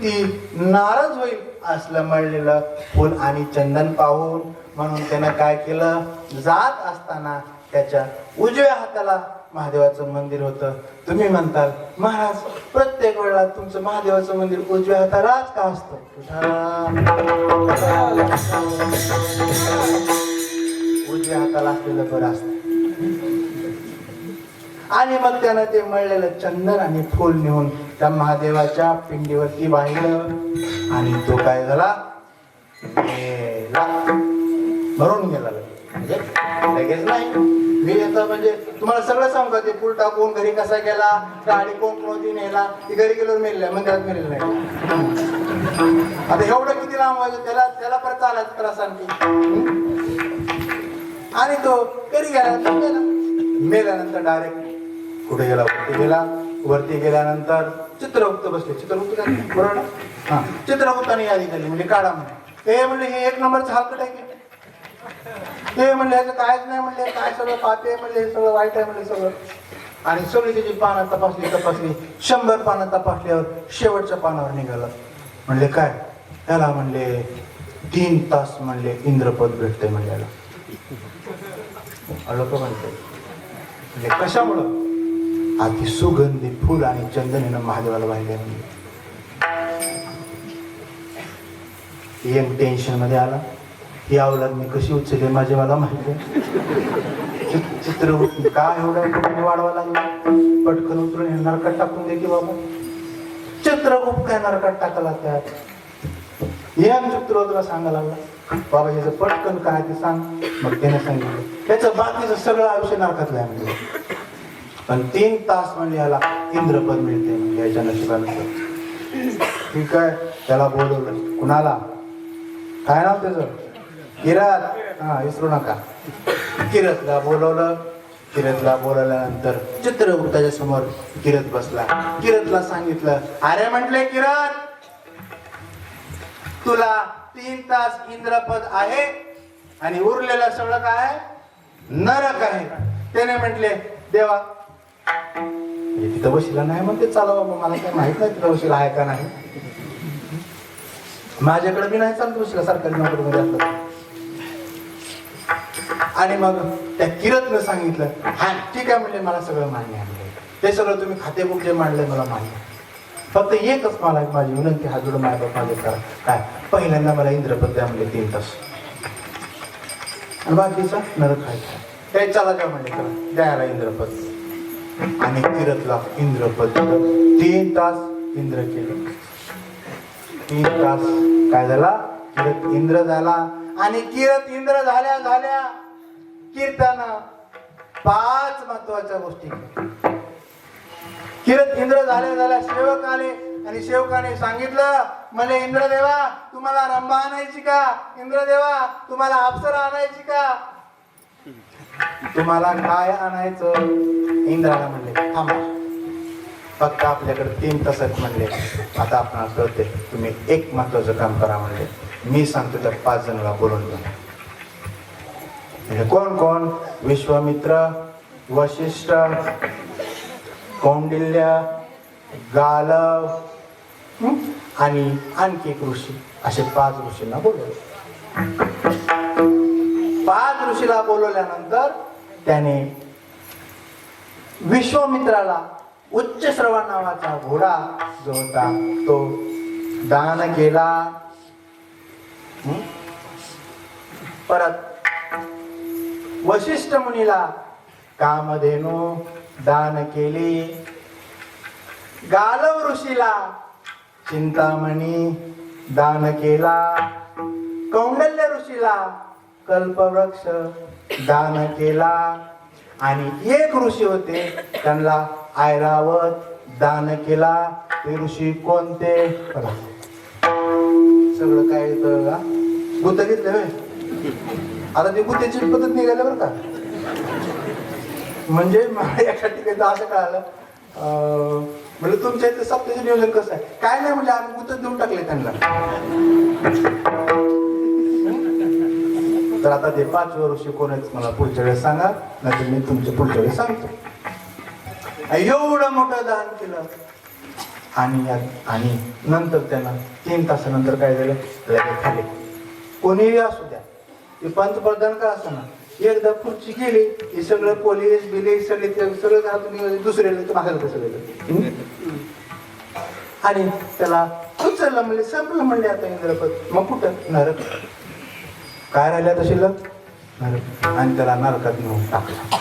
ती नाराज होईल असलं मळलेलं फूल आणि चंदन पाहून. म्हणून त्यानं काय केलं, जात असताना त्याच्या उजव्या हाताला महादेवाचं मंदिर होतं. तुम्ही म्हणताल महाराज प्रत्येक वेळेला तुमचं महादेवाचं मंदिर उजव्या हातालाच का असतं? उजव्या हाताला असलेलं बरं असतं. आणि मग त्यानं ते मळलेलं चंदन आणि फूल नेऊन त्या महादेवाच्या पिंडीवरती वाहिलं आणि तो काय झाला, मरून गेला. म्हणजे लगेच नाही, मी येतं म्हणजे तुम्हाला सगळं सांगू का, ते फुल टाकून घरी कसा गेला, गाडी कोणती नेला, ती घरी गेल्यावर मेलेला, मंदिरात मेलेलं नाही. आता एवढं किती लांब व्हायचं, त्याला परत चालायचं त्रास आणखी. आणि तो घरी गेला, मेल्यानंतर डायरेक्ट कुठे गेला, वरती गेल्यानंतर चित्रगुप्त बसले. चित्रगुप्त बरोबर ना, हा, चित्रगुप्ताने यादी केली, म्हणजे काढा म्हणे. हे म्हणले हे एक नंबरचं हलकट आहे, ते म्हणले ह्याचं कायच नाही, म्हणले काय सगळं पापी आहे, म्हणले हे सगळं वाईट आहे, म्हणले सगळं. आणि सगळी त्याची पानं तपासली 100 पानं तपासल्यावर शेवटच्या पानावर निघालं. म्हणले काय, त्याला म्हणले 3 तास म्हणले इंद्रपद भेटते म्हणले. लोक म्हणते कशामुळं, आधी सुगंधी फुल आणि चंदनीनं महादेवाला वाहिले. म्हणजे टेन्शन मध्ये आला, ही अवलाद मी कशी उचलली माझे मला माहिती. चित्रगुप्त काय एवढं वाढवा लागला, पटकन उतरून हे नरकात टाकून दे की बाबा. चित्रगुप्त काय नरकात टाकला, त्यात चित्रगुप्तला सांगायला लागला बाबा ह्याचं पटकन काय ते सांग. मग त्याने सांगितलं त्याचं बाकीचं सगळं आयुष्य नरकातलं आहे म्हणजे. पण 3 तास म्हणजे ह्याला इंद्रपद मिळते म्हणजे याच्या नशिबानुसार. ठीक आहे, त्याला बोलवलं. कुणाला, काय नाव त्याचं, किरत, हा विसरू नका. किरतला बोलवलं. किरतला बोलवल्यानंतर चित्रगुप्ताच्या समोर किरत बसला. किरतला सांगितलं, अरे म्हटले किरत, तुला 3 तास इंद्रपद आहे आणि उरलेलं सगळं काय नरक आहे. त्याने म्हटले देवा, तिथं बशीला नाही म्हणते, चालू बाबा मला काय माहित नाही तिथं बशीला आहे का नाही, माझ्याकडे बी नाही चालत बशीला सरकारी नोकरीमध्ये असलं. आणि मग त्या किरतनं सांगितलं, हा ठीक आहे म्हणजे मला सगळं मान्य आहे, ते सगळं तुम्ही खातेबुक जे मांडलंय मला मान्य आहे, फक्त एकच मला माझी विनंती, हा जोड माझ्या माझे करा. काय, पहिल्यांदा मला इंद्रपद द्या म्हणजे 3 तास, आणि बाकीचा नरक खायचा. ते चला द्या म्हणजे चला द्यायला इंद्रपद. आणि किरतला इंद्रपद 3 तास इंद्र केलं. 3 तास काय झाला, किरत इंद्र झाला. आणि किरत इंद्र झाल्या झाल्या कीर्तन 5 महत्वाच्या गोष्टी. किरत इंद्र झाल्या झाल्या सेवक आले आणि सेवकाने सांगितलं, मला इंद्रदेवा तुम्हाला रंभा आणायची का, इंद्रदेवा तुम्हाला अप्सरा आणायची का, तुम्हाला काय आणायचं. इंद्राला म्हणले थांबा, फक्त आपल्याकडे 3 तास आहेत म्हणले. आता आपण कळते, तुम्ही एक महत्वाचं काम करा म्हणले. मी सांगतो त्या 5 जणांना बोलून घ्या. म्हणजे कोण कोण, विश्वामित्र, वशिष्ठ, कौंडिल्य, गालव आणि आणखी एक ऋषी, असे 5 ऋषींना बोलवले. 5 ऋषीला बोलवल्यानंतर त्याने विश्वामित्राला उच्च श्रवण नावाचा घोडा जो होता तो दान केला. परत वशिष्ठ मुनीला कामधेनू दान केली. गालव ऋषीला चिंतामणी दान केला, कौंडल्य ऋषीला कल्पवृक्ष दान केला, आणि एक ऋषी होते त्यांना ऐरावत दान केला. ते ऋषी कोणते? बघा सगळं काय येतं का गुत घेतलं होय. आता ते गुत्याची पद्धत निघाली बरं का. म्हणजे मला एका ठिकाणी असं कळालं, म्हणजे तुमच्या इथे सप्त्याचे नियोजन कसं आहे काय नाही, म्हणजे आम्ही गुतच देऊन टाकले त्यांना. तर आता ते 5 ऋषी कोण आहेत मला पुढच्या वेळेस सांगा, नाही मी तुमच्या पुढच्या वेळेस सांगतो. एवढं मोठं दान केलं आणि नंतर त्यांना 3 तासानंतर काय झालं, लगेच खाली कोणीही असू द्या, ते पंतप्रधान का असं ना, एकदा खुर्ची गेली हे सगळं पोलीस बिलीस सगळं घरातून दुसऱ्याला मागायला सगळं. आणि त्याला उचललं म्हणजे संपलं म्हणले आता इंद्रपद. मग कुठं नरक काय राहिल्या तर शिल्लक नरक, आणि त्याला नरकात नेऊन टाकला.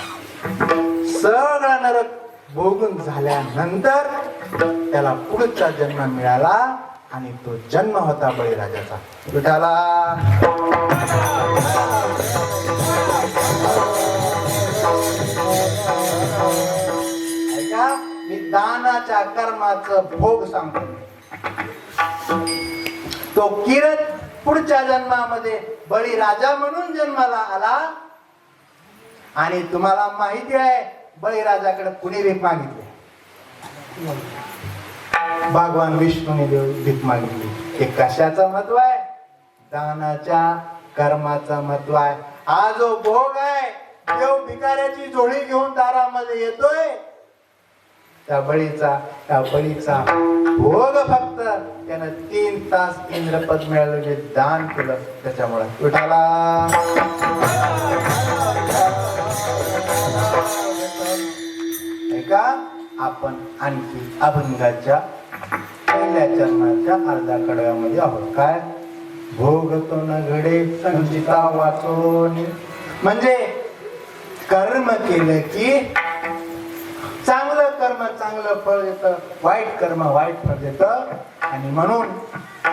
सगळा नरक भोगून झाल्यानंतर त्याला पुढचा जन्म मिळाला, आणि तो जन्म होता बळीराजाचा. विठाला ऐका, मी दानाच्या कर्माचं भोग सांगतो. तो किरत पुढच्या जन्मामध्ये बळीराजा म्हणून जन्माला आला, आणि तुम्हाला माहिती आहे बळीराजाकडे कुणी भीक मागितली? भगवान विष्णूने भीक मागितली. हे कशाचं महत्व आहे? दानाच्या कर्माचं महत्व आहे. हा जो भोग आहे देव भिकाऱ्याची झोळी घेऊन दारामध्ये येतोय, त्या बळीचा भोग फक्त त्यानं 3 तास इंद्रपद मिळालं, जे दान केलं त्याच्यामुळे. विठाला ऐका, आपण आणखी अभंगाच्या पहिल्या चरणाच्या अर्ध्या कडव्यामध्ये आहोत. काय? भोगतो न घडे संचिता वाचोनी, म्हणजे कर्म केलं की चांगलं कर्म चांगलं फळ देतं, वाईट कर्म वाईट फळ देतं. आणि म्हणून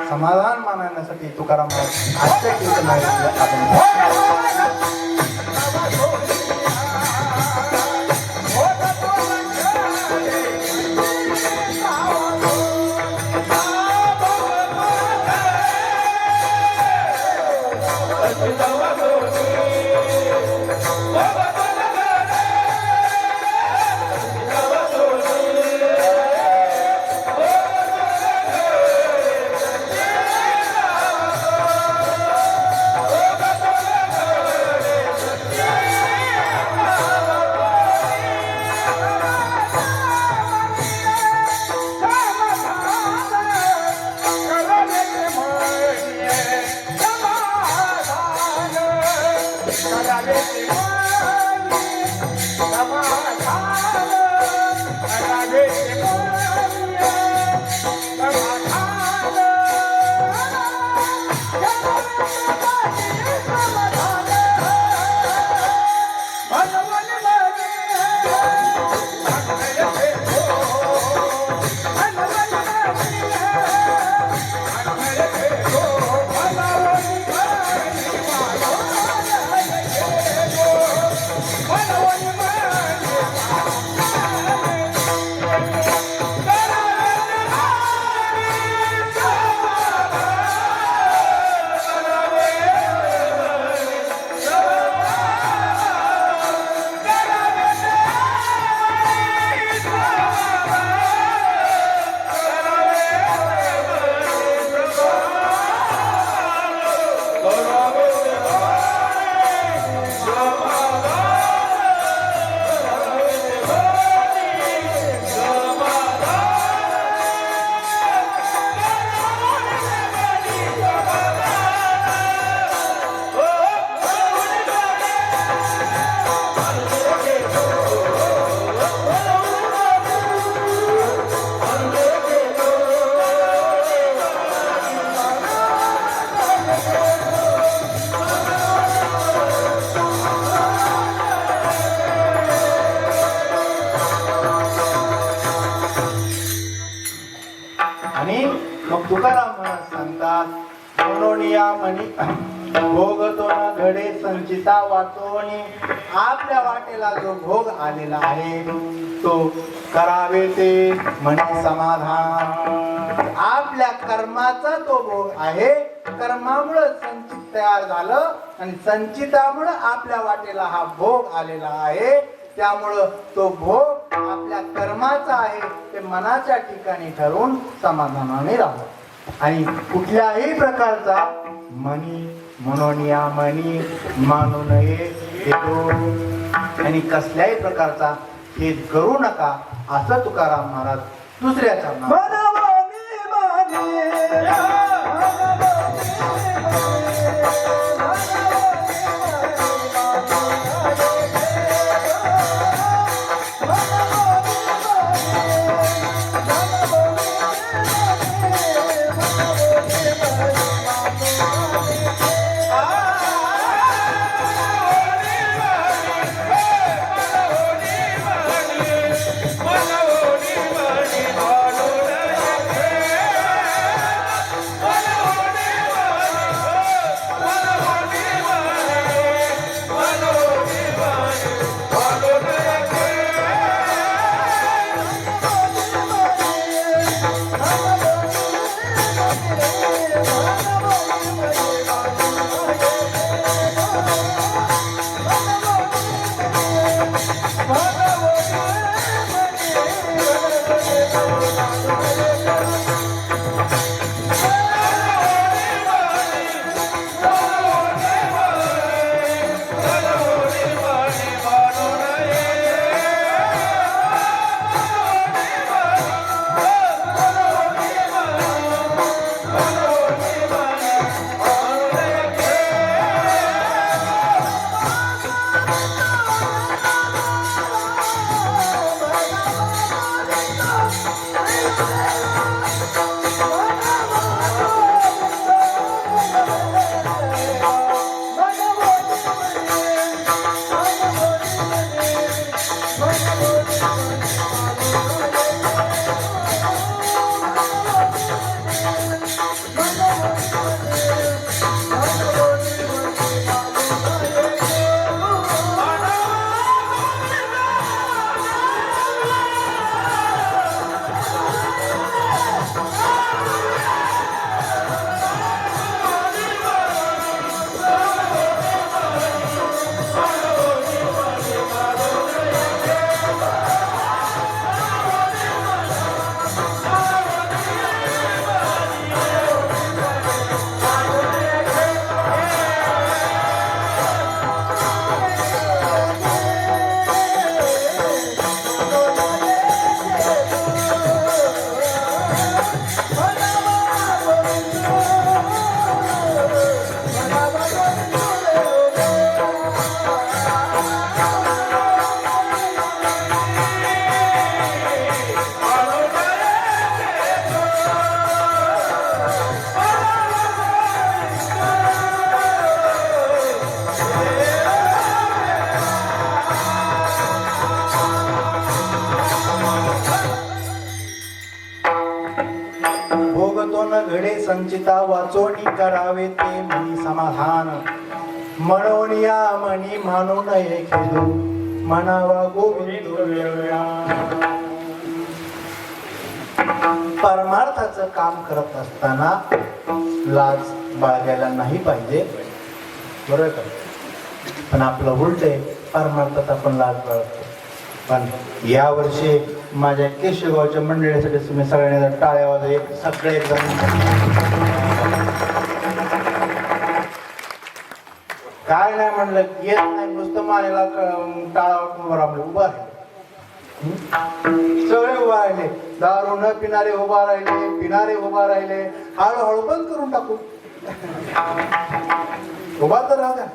समाधान मानण्यासाठी तुकाराम आजच्या कीर्तनात आपण या म्हणी भोगतो न घडे संचिता वाचोनी. आपल्या वाटेला जो भोग आलेला आहे तो करावे ते म्हणे समाधान. आपल्या कर्माचा तो भोग आहे. कर्मामुळे संचित तयार झालं आणि संचितामुळे आपल्या वाटेला हा भोग आलेला आहे. त्यामुळं तो भोग आपल्या कर्माचा आहे ते मनाच्या ठिकाणी ठरवून समाधानाने राहू. आणि कुठल्याही प्रकारचा मनी म्हणून या मनी मानू नये आणि कसल्याही प्रकारचा खेद करू नका असं तुकाराम महाराज दुसऱ्याच्या घडे संचिता वाचोनी करावे ते मनी समाधान. म्हणून या मनी मानू नये खेदू म्हणावा गोविंद. परमार्थाचं काम करत असताना लाज बाळगायला नाही पाहिजे, बरोबर का? पण आपलं उलट आहे, परमार्थात आपण लाज बाळगतो. पण या वर्षी माझ्या केशवगावच्या मंडळीसाठी तुम्ही सगळ्यांनी टाळ्या वाजवे. सगळे काय नाही म्हणलं, येत नाही, नुसतं मानेला टाळा उभा राहिले, उभा राहिले, सगळे उभा राहिले. दारू न पिणारे उभा राहिले, पिणारे उभा राहिले. हळूहळू बंद करून टाकू, उभा तर राहा.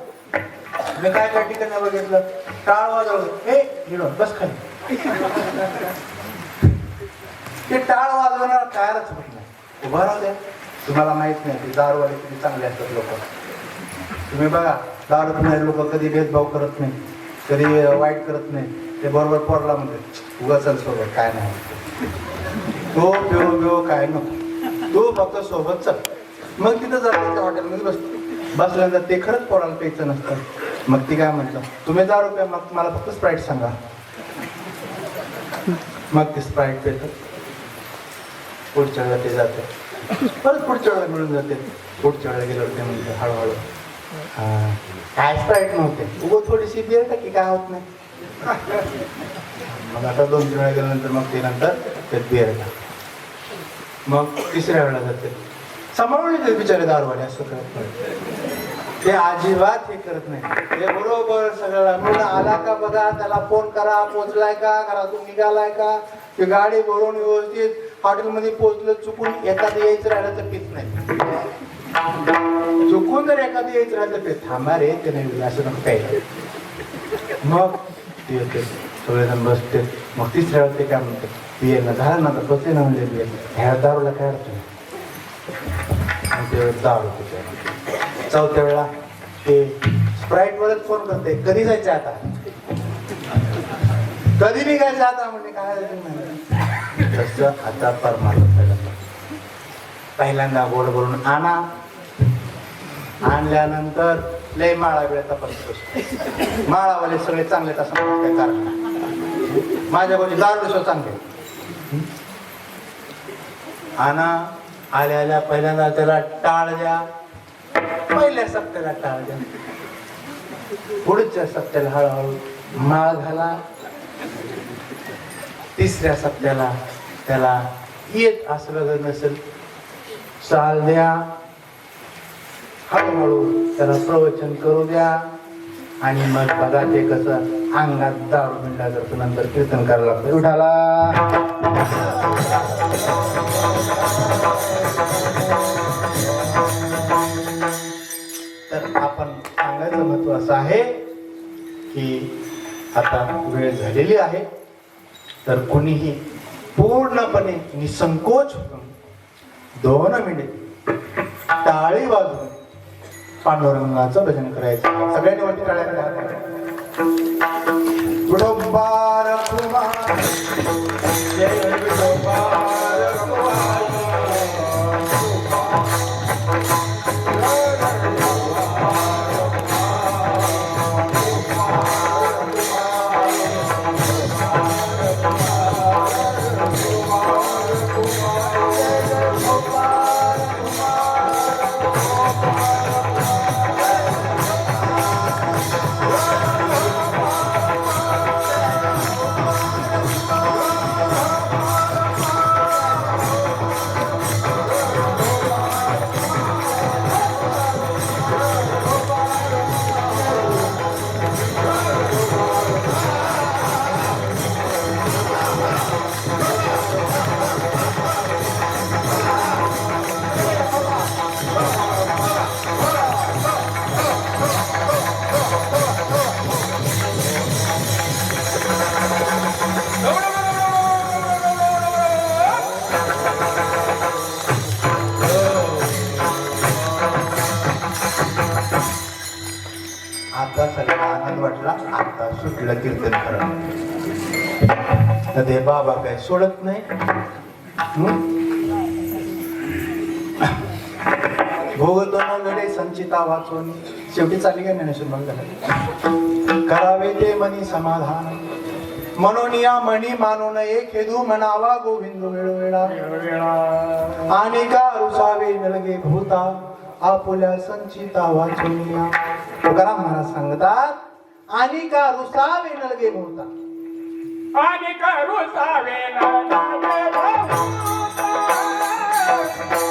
मी काय काय ठिकाणी बघितलं, टाळ वाजवलं, हे हिरो बस खाली. ते टाळ वाजवणार तयारच होत नाही, उभा राहू द्या. तुम्हाला माहित नाही ते दारूवाले किती चांगले असतात लोक. तुम्ही बघा, दारू पिणारे लोक कधी भेदभाव करत नाही, कधी वाईट करत नाही. ते बरोबर पोरला म्हणजे उगाच सोबत काय नाही, तो पिओ बिओ काय नको, तू फक्त सोबत चल. मग तिथं जाते त्या हॉटेलमध्ये बसल्यानंतर ते खरंच पोराला प्यायचं नसतं. मग ती काय म्हटलं, तुम्ही दारू प्या, मग मला फक्त स्प्राईट सांगा. मग ते स्प्राईट पेतं. पुढच्या वेळेला ते जाते, परत पुढच्या वेळेला मिळून जाते. पुढच्या वेळेला गेल्यावर ते म्हणते हळूहळू, काय स्प्राईट नव्हते, उगं थोडीशी बिअर टाकी, काय होत नाही. मग आता 2-3 वेळा गेल्यानंतर मग ते नंतर ते बिअर टाक. मग तिसऱ्या वेळेला जाते, सांभाळून येते बिचारे दारूवाले, असं करत नाही ते, अजिबात हे करत नाही. ते बरोबर सगळ्याला मिळून आला का बघा, त्याला फोन करा, पोचलाय का, घरातून निघालाय का, ते गाडी भरून व्यवस्थित हॉटेलमध्ये पोहोचलं. चुकून एखादं यायचं राहिलं तर पित नाही. चुकून जर एखादं यायचं राहिलं तर पित, थांबा रे ते नाही असं नको काय. मग ते येते, सगळेजण बसते. मग तिसऱ्या वेळेला ते काय म्हणते, बियर ना झालं ना, तर बसले ना म्हणजे बियर ह्या दारूला काय अडचण. ते दारू पिते. चौथ्या वेळा ते स्प्राईट वरच फोन करते, कधी जायचं आता, कधी निघायचं आता, म्हणजे काय तसं आता परमार्थ. पहिल्यांदा गोड भरून आणा, आणल्यानंतर लय माळा वेळ तपासतो. माळावाले सगळे चांगले तसं काय कारण माझ्या गोष्टी दारू चांगले. आणा, आल्या आल्या पहिल्यांदा त्याला टाळ द्या, पहिल्या सप्त्याला टाळ द्या, पुढच्या सप्त्याला हळूहळू माळ घाला, तिसऱ्या सप्त्याला त्याला येत असलं नसेल चाल द्या, हळूहळू त्याला प्रवचन करू द्या. आणि मग बघा ते कसं अंगात दारू मिळला जातो. नंतर कीर्तन करायला लागतं, उठाला तर आपण सांगायचं महत्व असं आहे की आता वेळ झालेली आहे, तर कोणीही पूर्णपणे निसंकोच होऊन 2 मिनिट टाळी वाजवून पांडुरंगाचं भजन करायचं. सगळ्यांनी वाटते टाळ्या करा. विठोबार कुमार जय विठोबार कुमार. आता सगळ्यांना आनंद वाटला, आता सुटलं कीर्तन करा. तर ते बाबा काय सोडत नाही. भोगतो न लढे संचिता वाचून, शेवटी चालली काय ज्ञानेश्वर महाराज, करावे ते मनी समाधान, मनोनिया मणी मानून एक हेदू म्हणावा गोविंद वेळोवेळा, आणि का रुसावे नलगे भूता आपुल्या संचिता वाचूनिया. तुकाराम महाराज सांगतात, आणि का रुसावे नलगे भूता, आणि का रुसावे नलगे भूता,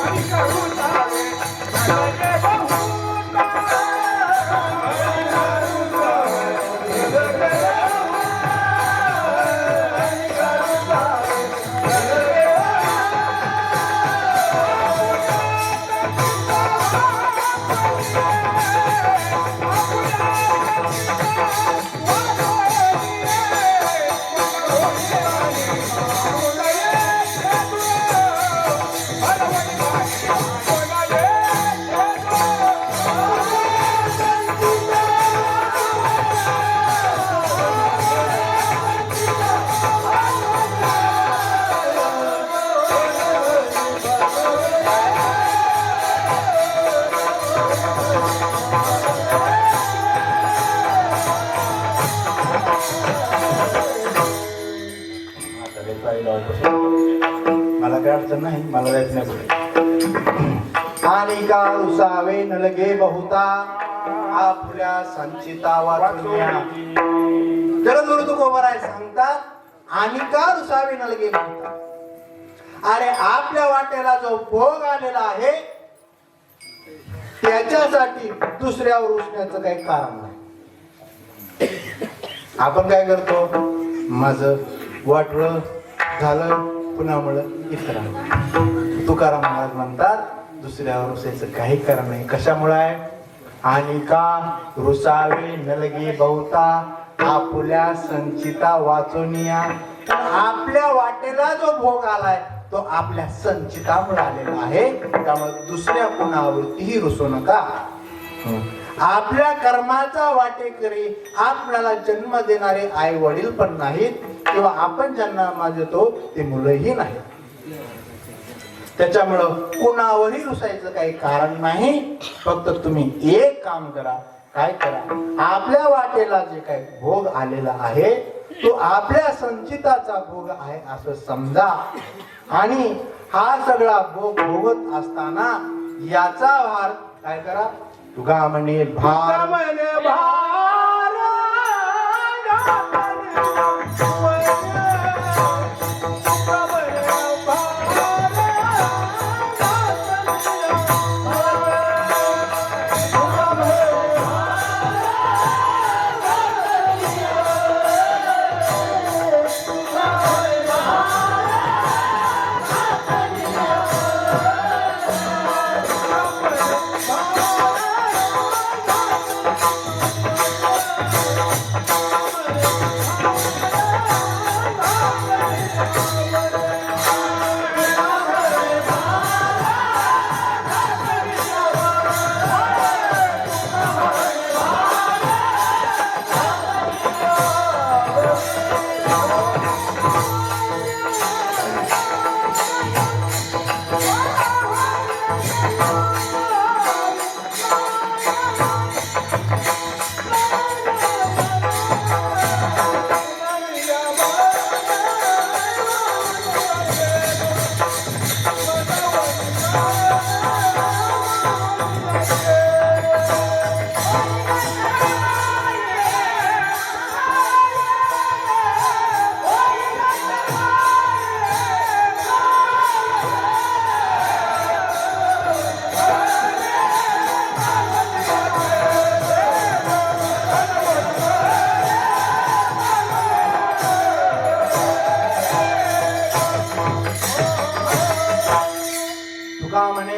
आणि का रुसावे नलगे भूता. काही अडचण नाही, मला जायचं नाही पुढे. आणि का रुसावे नलगे बहुता आपल्या संचिता वाचुनिया. जगद्गुरु तुकोबराय सांगतात, आणि का रुसावे नलगे बहुता. अरे आपल्या वाटेला जो भोग आलेला आहे त्याच्यासाठी दुसऱ्यावर रुसण्याचं काही कारण नाही. आपण काय करतो, माझं वाटलं झालं पुन्हा इतरांना. तुकाराम महाराज म्हणतात, दुसऱ्यावर रुसायचं काही कारण नाही. कशामुळे आहे? आणि का रुसावे नलगे बहुता आपुल्या संचिता वाचोनिया. आपल्या वाटेला जो भोग आलाय तो आपल्या संचितामुळे आलेला आहे. त्यामुळे दुसऱ्या कोणावरतीही रुसू नका. आपल्या कर्माचा वाटेकरी आपल्याला जन्म देणारे आई वडील पण नाहीत, किंवा आपण ज्यांना देतो ते मुलंही नाहीत. त्याच्यामुळं कोणावरही रुसायचं काही कारण नाही. फक्त तुम्ही एक काम करा. काय करा? आपल्या वाटेला जे काही भोग आलेला आहे तो आपल्या संचिताचा भोग आहे असं समजा. आणि हा सगळा भोग भोगत असताना याचा भार काय करा? तुका म्हणे भार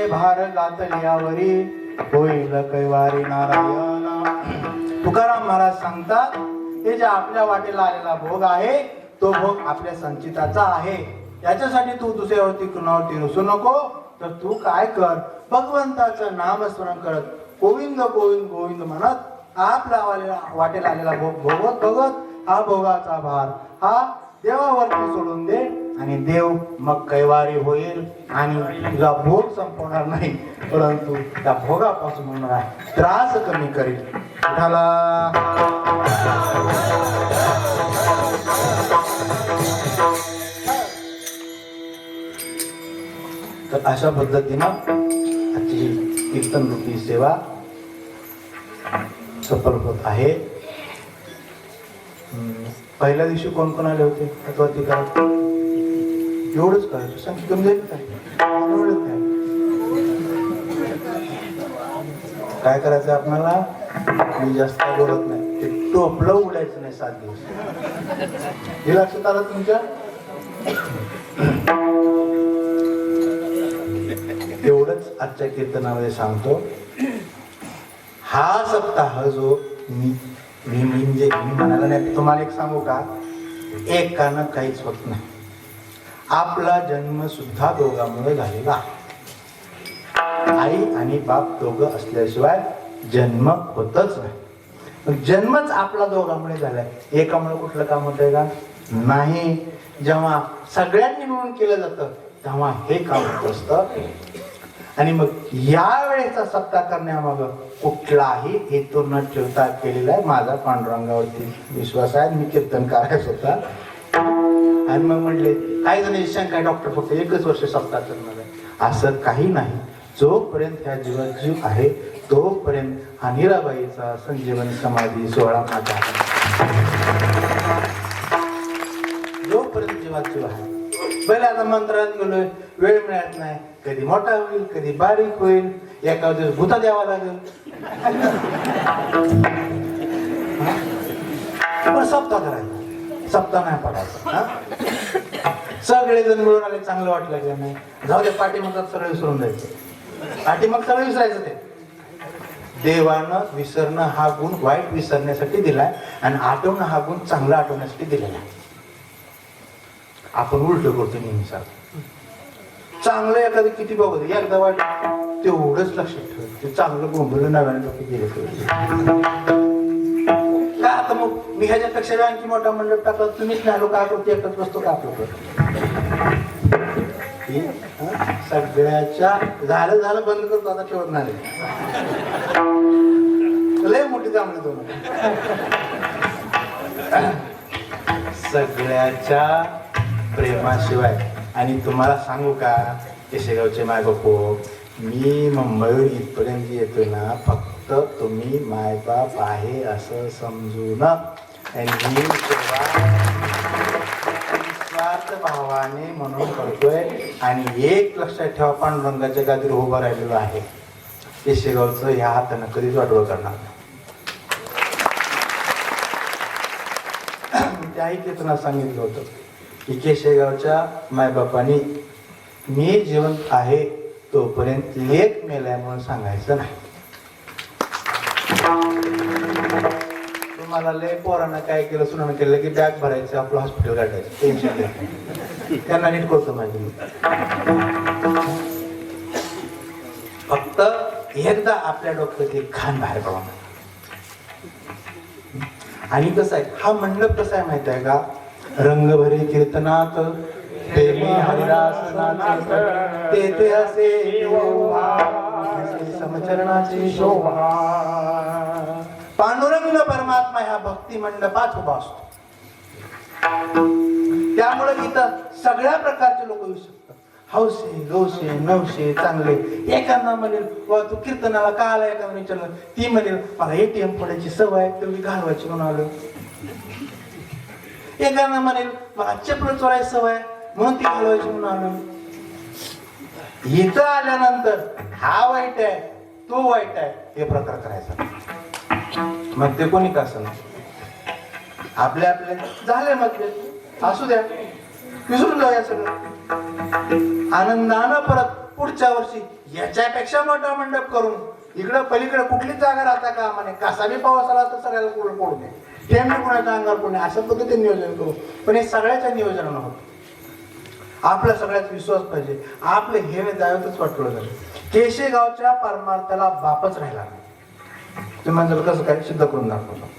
भार गातल्यावरी होईल कैवारी नारायण. तुकाराम महाराज सांगतात, हे जे आपल्या वाटेला आलेला भोग आहे तो भोग आपल्या संचिताचा आहे. याच्यासाठी तू दुसऱ्यावरती कुणावरती रुसू नको. तर तू काय कर, भगवंताचं नामस्मरण करत गोविंद गोविंद गोविंद म्हणत आपल्या वाटेला आलेला भोग भोगत भोगत हा भोगाचा भार हा देवावरती सोडून दे. आणि देव मग कैवारी होईल आणि तुझा भोग संपवणार नाही, परंतु त्या भोगापासून होणारा त्रास कमी करेल. विठ्ठला तर अशा पद्धतीनं आजची कीर्तन रूपी सेवा सफल होत आहे. पहिल्या दिवशी कोण कोण आले होते? ती काय एवढंच करायचं, संख्या कमी जाईल काय करायचं आपल्याला? मी जास्त बोलत नाही, ते टोपलं उडायचं नाही 7 दिवस. हे लक्षात आलं तुमच्या? एवढंच आजच्या कीर्तनामध्ये सांगतो. हा सप्ताह जो मी म्हणाला नाही, तुम्हाला एक सांगू का? एकानं काहीच होत नाही. आपला जन्म सुद्धा दोघांमुळे झालेला आहे. आई आणि बाप दोघं असल्याशिवाय जन्म होतच नाही. जन्मच आपला दोघांमुळे झालाय. एकामुळे कुठलं काम होतंय का? नाही. जेव्हा सगळ्यांनी मिळून केलं जातं तेव्हा हे काम होत असतं. आणि मग या वेळेचा सप्ताह करण्यामागं कुठलाही हेतू न ठेवता केलेला आहे. माझा पांडुरंगावरती विश्वास आहे. मी कीर्तन करायचं होता आणि मग म्हणले काही जण शंका डॉक्टर फक्त 1च वर्ष सप्ताह करणार आहे. असं काही नाही. जोपर्यंत ह्या जीवात जीव आहे तोपर्यंत हा मीराबाईचा संजीवन समाधी सोहळा माझा जोपर्यंत जीवात जीव आहे. पहिले आता मंत्रात गेलोय, वेळ मिळत नाही, कधी मोठा होईल कधी बारीक होईल, एका दिवस भूता द्यावा लागेल. पण सप्ताह करायचा, सप्ताह नाही पडायचा. सगळेजण मिळून आले, चांगलं वाटलं की नाही, जाऊ दे पाठीमागात सगळं विसरून जायचं. पाठीमाग सगळं विसरायचं. ते देवानं विसरणं हा गुण वाईट विसरण्यासाठी दिलाय आणि आठवणं हा गुण चांगला आठवण्यासाठी दिलेला आहे. आपण उलट करतो नेहमी सारखं. चांगलं एखादं किती बघू एकदा वाईट तेवढंच लक्षात ठेव. ते चांगलं बोंबलं नव्याने लोक गेले का. आता मग मी ह्याच्यापेक्षा आणखी मोठा मंडप टाकला, तुम्हीच नाही लोक आलो एकच वस्तू का आपलं सगळ्याच्या झालं बंद करतो आता ठेवत नाही. लय मोठी चांगली दोन सगळ्याच्या प्रेमाशिवाय. आणि तुम्हाला सांगू का केशेगावचे मायबापो, मी मुंबईवर इथपर्यंत येतोय ना फक्त तुम्ही मायबाप आहे असं समजून आणि निस्वार्थ भावाने म्हणून करतोय. आणि एक लक्षात ठेवा, पांडुरंगाच्या गादीवर उभा राहिलेलो आहे. केशेगावचं ह्या हातानं कधीच वाटवं करणार नाही. त्या ऐकताना सांगितलं होतं की केशेगावच्या मायबापांनी मी जिवंत आहे तोपर्यंत लेख मेलाय म्हणून सांगायचं नाही. तुम्हाला लय पोरांना काय केलं सुनानं केलं की बॅग भरायचं आपलं हॉस्पिटल काढायचं, टेन्शन नाही. त्यांना नीट करतो माझी. फक्त एकदा आपल्या डोक्यात एक खान बाहेर पडा. आणि कसं आहे हा मंडप कसा आहे माहित आहे का, रंगभरी कीर्तनात प्रेमी हरिदासनाथ तेथे असे समचरणाची शोभा. पांडुरंग परमात्मा ह्या भक्ती मंडपात उभा असतो. त्यामुळे इथं सगळ्या प्रकारचे लोक येऊ शकतात. हौसे गौसे नवसे चांगले. एकांना म्हणेल तू कीर्तनाला का आला, एकानं विचारलं ती म्हणेल मला ATM फोडायची सवय तेवढी घालवायची म्हणून आलो. एकांना म्हणेल मला चपल चोरायची सवय म्हणून ती घालवायची म्हणून आलो. इथं आल्यानंतर हा वाईट आहे तो वाईट आहे हे प्रकार करायचा. मग ते कोणी का असं आपले आपले झाले मग असू द्या, विसरून जाऊया सगळं. आनंदानं परत पुढच्या वर्षी याच्यापेक्षा मोठा मंडप करून इकडं पलीकडे कुठलीच जागा राहता का म्हणे. कसा बी पाऊस आला तर सगळ्याला पुढे पडू नये, टेंबी कुणाच्या अंगावर पडू नये, अशा पद्धतीने नियोजन करू. पण हे सगळ्याच्या नियोजनानं होतं. आपल्या सगळ्यात विश्वास पाहिजे. आपलं हे जायतच वाटलं झालं. केशेगावच्या परमार्थाला बापच राहिला नाही. तुम्ही म्हणलं कसं काय, सिद्ध करून दाखवतो.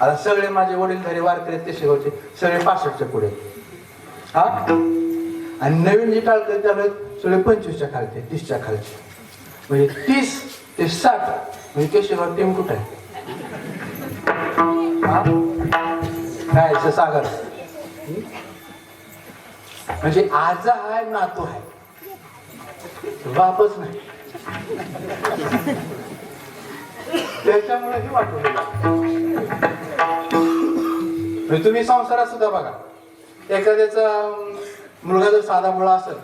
आता सगळे माझे वडीलधारी वारकरी केशेगावचे सगळे 65च्या पुढे हा, आणि नवीन जे टाळकरी त्यावेळेस सगळे 25च्या खालचे 30च्या खालचे. म्हणजे 30 ते 60 म्हणजे केशेगाव टीम कुठे आहे काय सागर. म्हणजे आज आहे नातू आहे बापच नाही. त्याच्यामुळे हे वाटवलं. तुम्ही संसारात सुद्धा बघा, एखाद्याचा मुलगा जर साधा मुळा असेल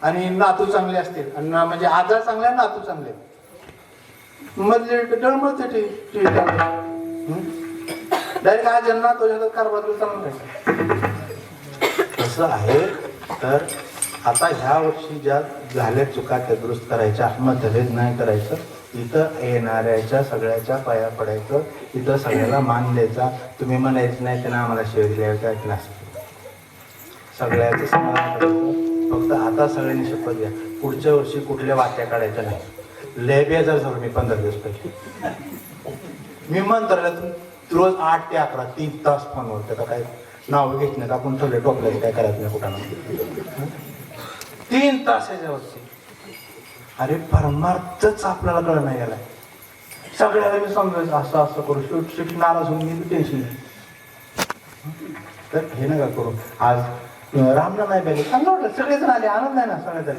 आणि नातू चांगले असतील आणि म्हणजे आजार चांगला नातू चांगले मधले डळमळते डायरेक्ट आज नातू कारभार चांगला कसं आहे. तर आता ह्या वर्षी ज्या झाल्या चुका त्या दुरुस्त करायच्या, मतभेद नाही करायचं. इथं येणाऱ्याच्या सगळ्याच्या पाया पडायचं, इथं सगळ्याला मान द्यायचा. तुम्ही म्हणायचं नाही त्यांना आम्हाला शेअर द्यायचा क्लास सगळ्याचं समाधान करायचं. फक्त आता सगळ्यांनी शपथ घ्या पुढच्या वर्षी कुठल्या वाट्या काढायच्या नाही. लय बेजार झालो मी 15 दिवस पहिले. मी मंत्रालयातून रोज 8 ते 11 3 तास फोनवर. त्याचा काय नाव घेत नाही आपण ठरले टोपल्याचं काय करायचं नाही कुठं 3 तास याच्यावरची. अरे परमार्थच आपल्याला कळलं नाही गेलाय. सगळ्याला मी समजायचं असं असं करू शेवटी नाराज होऊन मी टेन्शन तर हे नका करू. आज रामनाम नाही पाहिजे चांगलं वाटलं, सगळेजण आले, आनंद आहे ना सगळ्यात.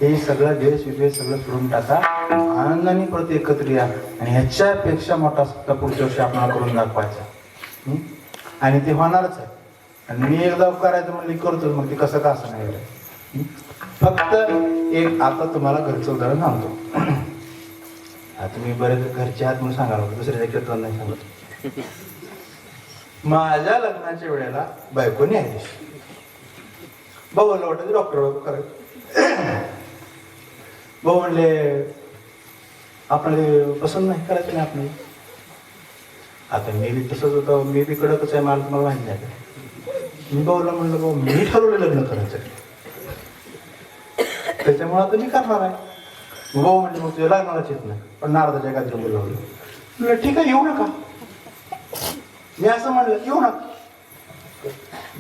हे सगळं देश विदेश सगळं सोडून टाका, आनंदाने परत एकत्र या आणि ह्याच्यापेक्षा मोठा सत्ता पुढच्या वर्षी आपल्याला करून दाखवायचा. आणि ते होणारच आहे. आणि मी एकदा करायचं म्हणलं करतो, मग ते कसं का असं नाही. फक्त एक आता तुम्हाला घरचं उदाहरण सांगतो. आता मी बरेच घरचे आहात म्हणून सांगायला होतं, दुसऱ्याच्या कीर्तन नाही सांगत. माझ्या लग्नाच्या वेळेला बायकोनी आहे भाऊ वाटत डॉक्टर करायचं. भाऊ म्हणले आपल्याला पसंत नाही करायचं नाही आपल्याला. आता मी बी तसंच होतं, मी बी कडकच आहे, मला तुम्हाला माहिती नाही. मी भाऊला म्हणलं भाऊ मी ठरवलं लग्न करायचं, त्याच्यामुळे आता मी करणार आहे. भाऊ म्हणजे मग तुझ्या लग्नालाच येत नाही, पण नारदाच्या काहीतरी बोलवलं. म्हणलं ठीक आहे येऊ नका. मी असं म्हणलं येऊ नका.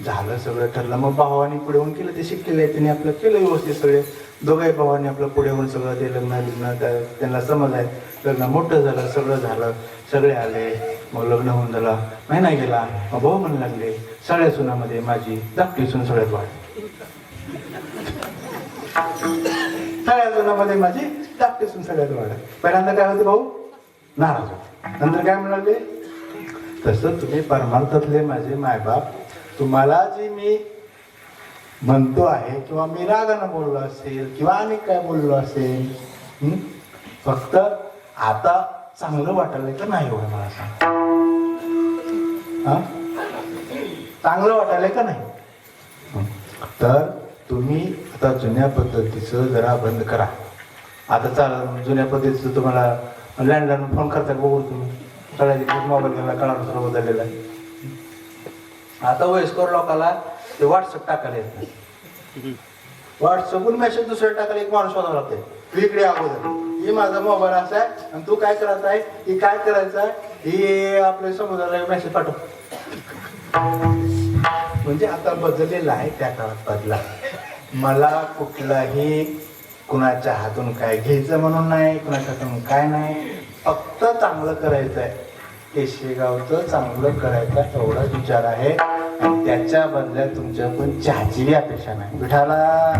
झालं सगळं ठरलं. मग भावानी पुढे होऊन केलं, ते शिकलेलं आहे त्यांनी आपलं केलं व्यवस्थित. सगळे दोघंही भावांनी आपलं पुढे होऊन सगळं ते लग्न त्यांना समज आहे. लग्न मोठं झालं, सगळं झालं, सगळे आले. मग लग्न होऊन झालं, महिना गेला. मग भाऊ म्हणू लागले सगळ्या सुनामध्ये माझी धाकटी सून सगळ्यात वाढ. सगळ्या सुनामध्ये माझी धाकटी सून सगळ्यात वाढ. पहिल्यांदा काय होते भाऊ नाराज होते, नंतर काय म्हणाले तसं तुम्ही परमार्थातले माझे मायबाप, तुम्हाला जी मी म्हणतो आहे किंवा मी रागानं बोललो असेल किंवा आणि काय बोललो असेल, फक्त आता चांगलं वाटायला का नाही एवढं मला सांग. हा चांगलं वाटायला का नाही. तर तुम्ही आता जुन्या पद्धतीचं जरा बंद करा. आता चाल जुन्या पद्धतीचं तुम्हाला लँडलाईन फोन करता बघू तुम्ही सगळ्या मोबाईल घ्यायला कळानं सर्व बदललेला आहे. आता वयस्कर लोकांना ते व्हॉट्सअप टाकायला येत नाही. व्हॉट्सअपवरून मेसेज दुसऱ्या टाकायला एक माणूस शोधावा लागते इकडे अगोदर. ही माझा मोबाईल असा आहे आणि तू काय करायचं आहे, ही काय करायचं आहे, ही आपल्या समुद्राला मेसेज पाठव. म्हणजे आता बदललेला आहे, त्या काळात बदला. मला कुठलाही कुणाच्या हातून काय घ्यायचं म्हणून नाही, कुणाच्या हातून काय नाही, फक्त चांगलं करायचं आहे. केशेगावचं चांगलं करायचं एवढाच विचार आहे. आणि त्याच्या बदल्यात तुमच्या पण चहाची अपेक्षा नाही. विठाला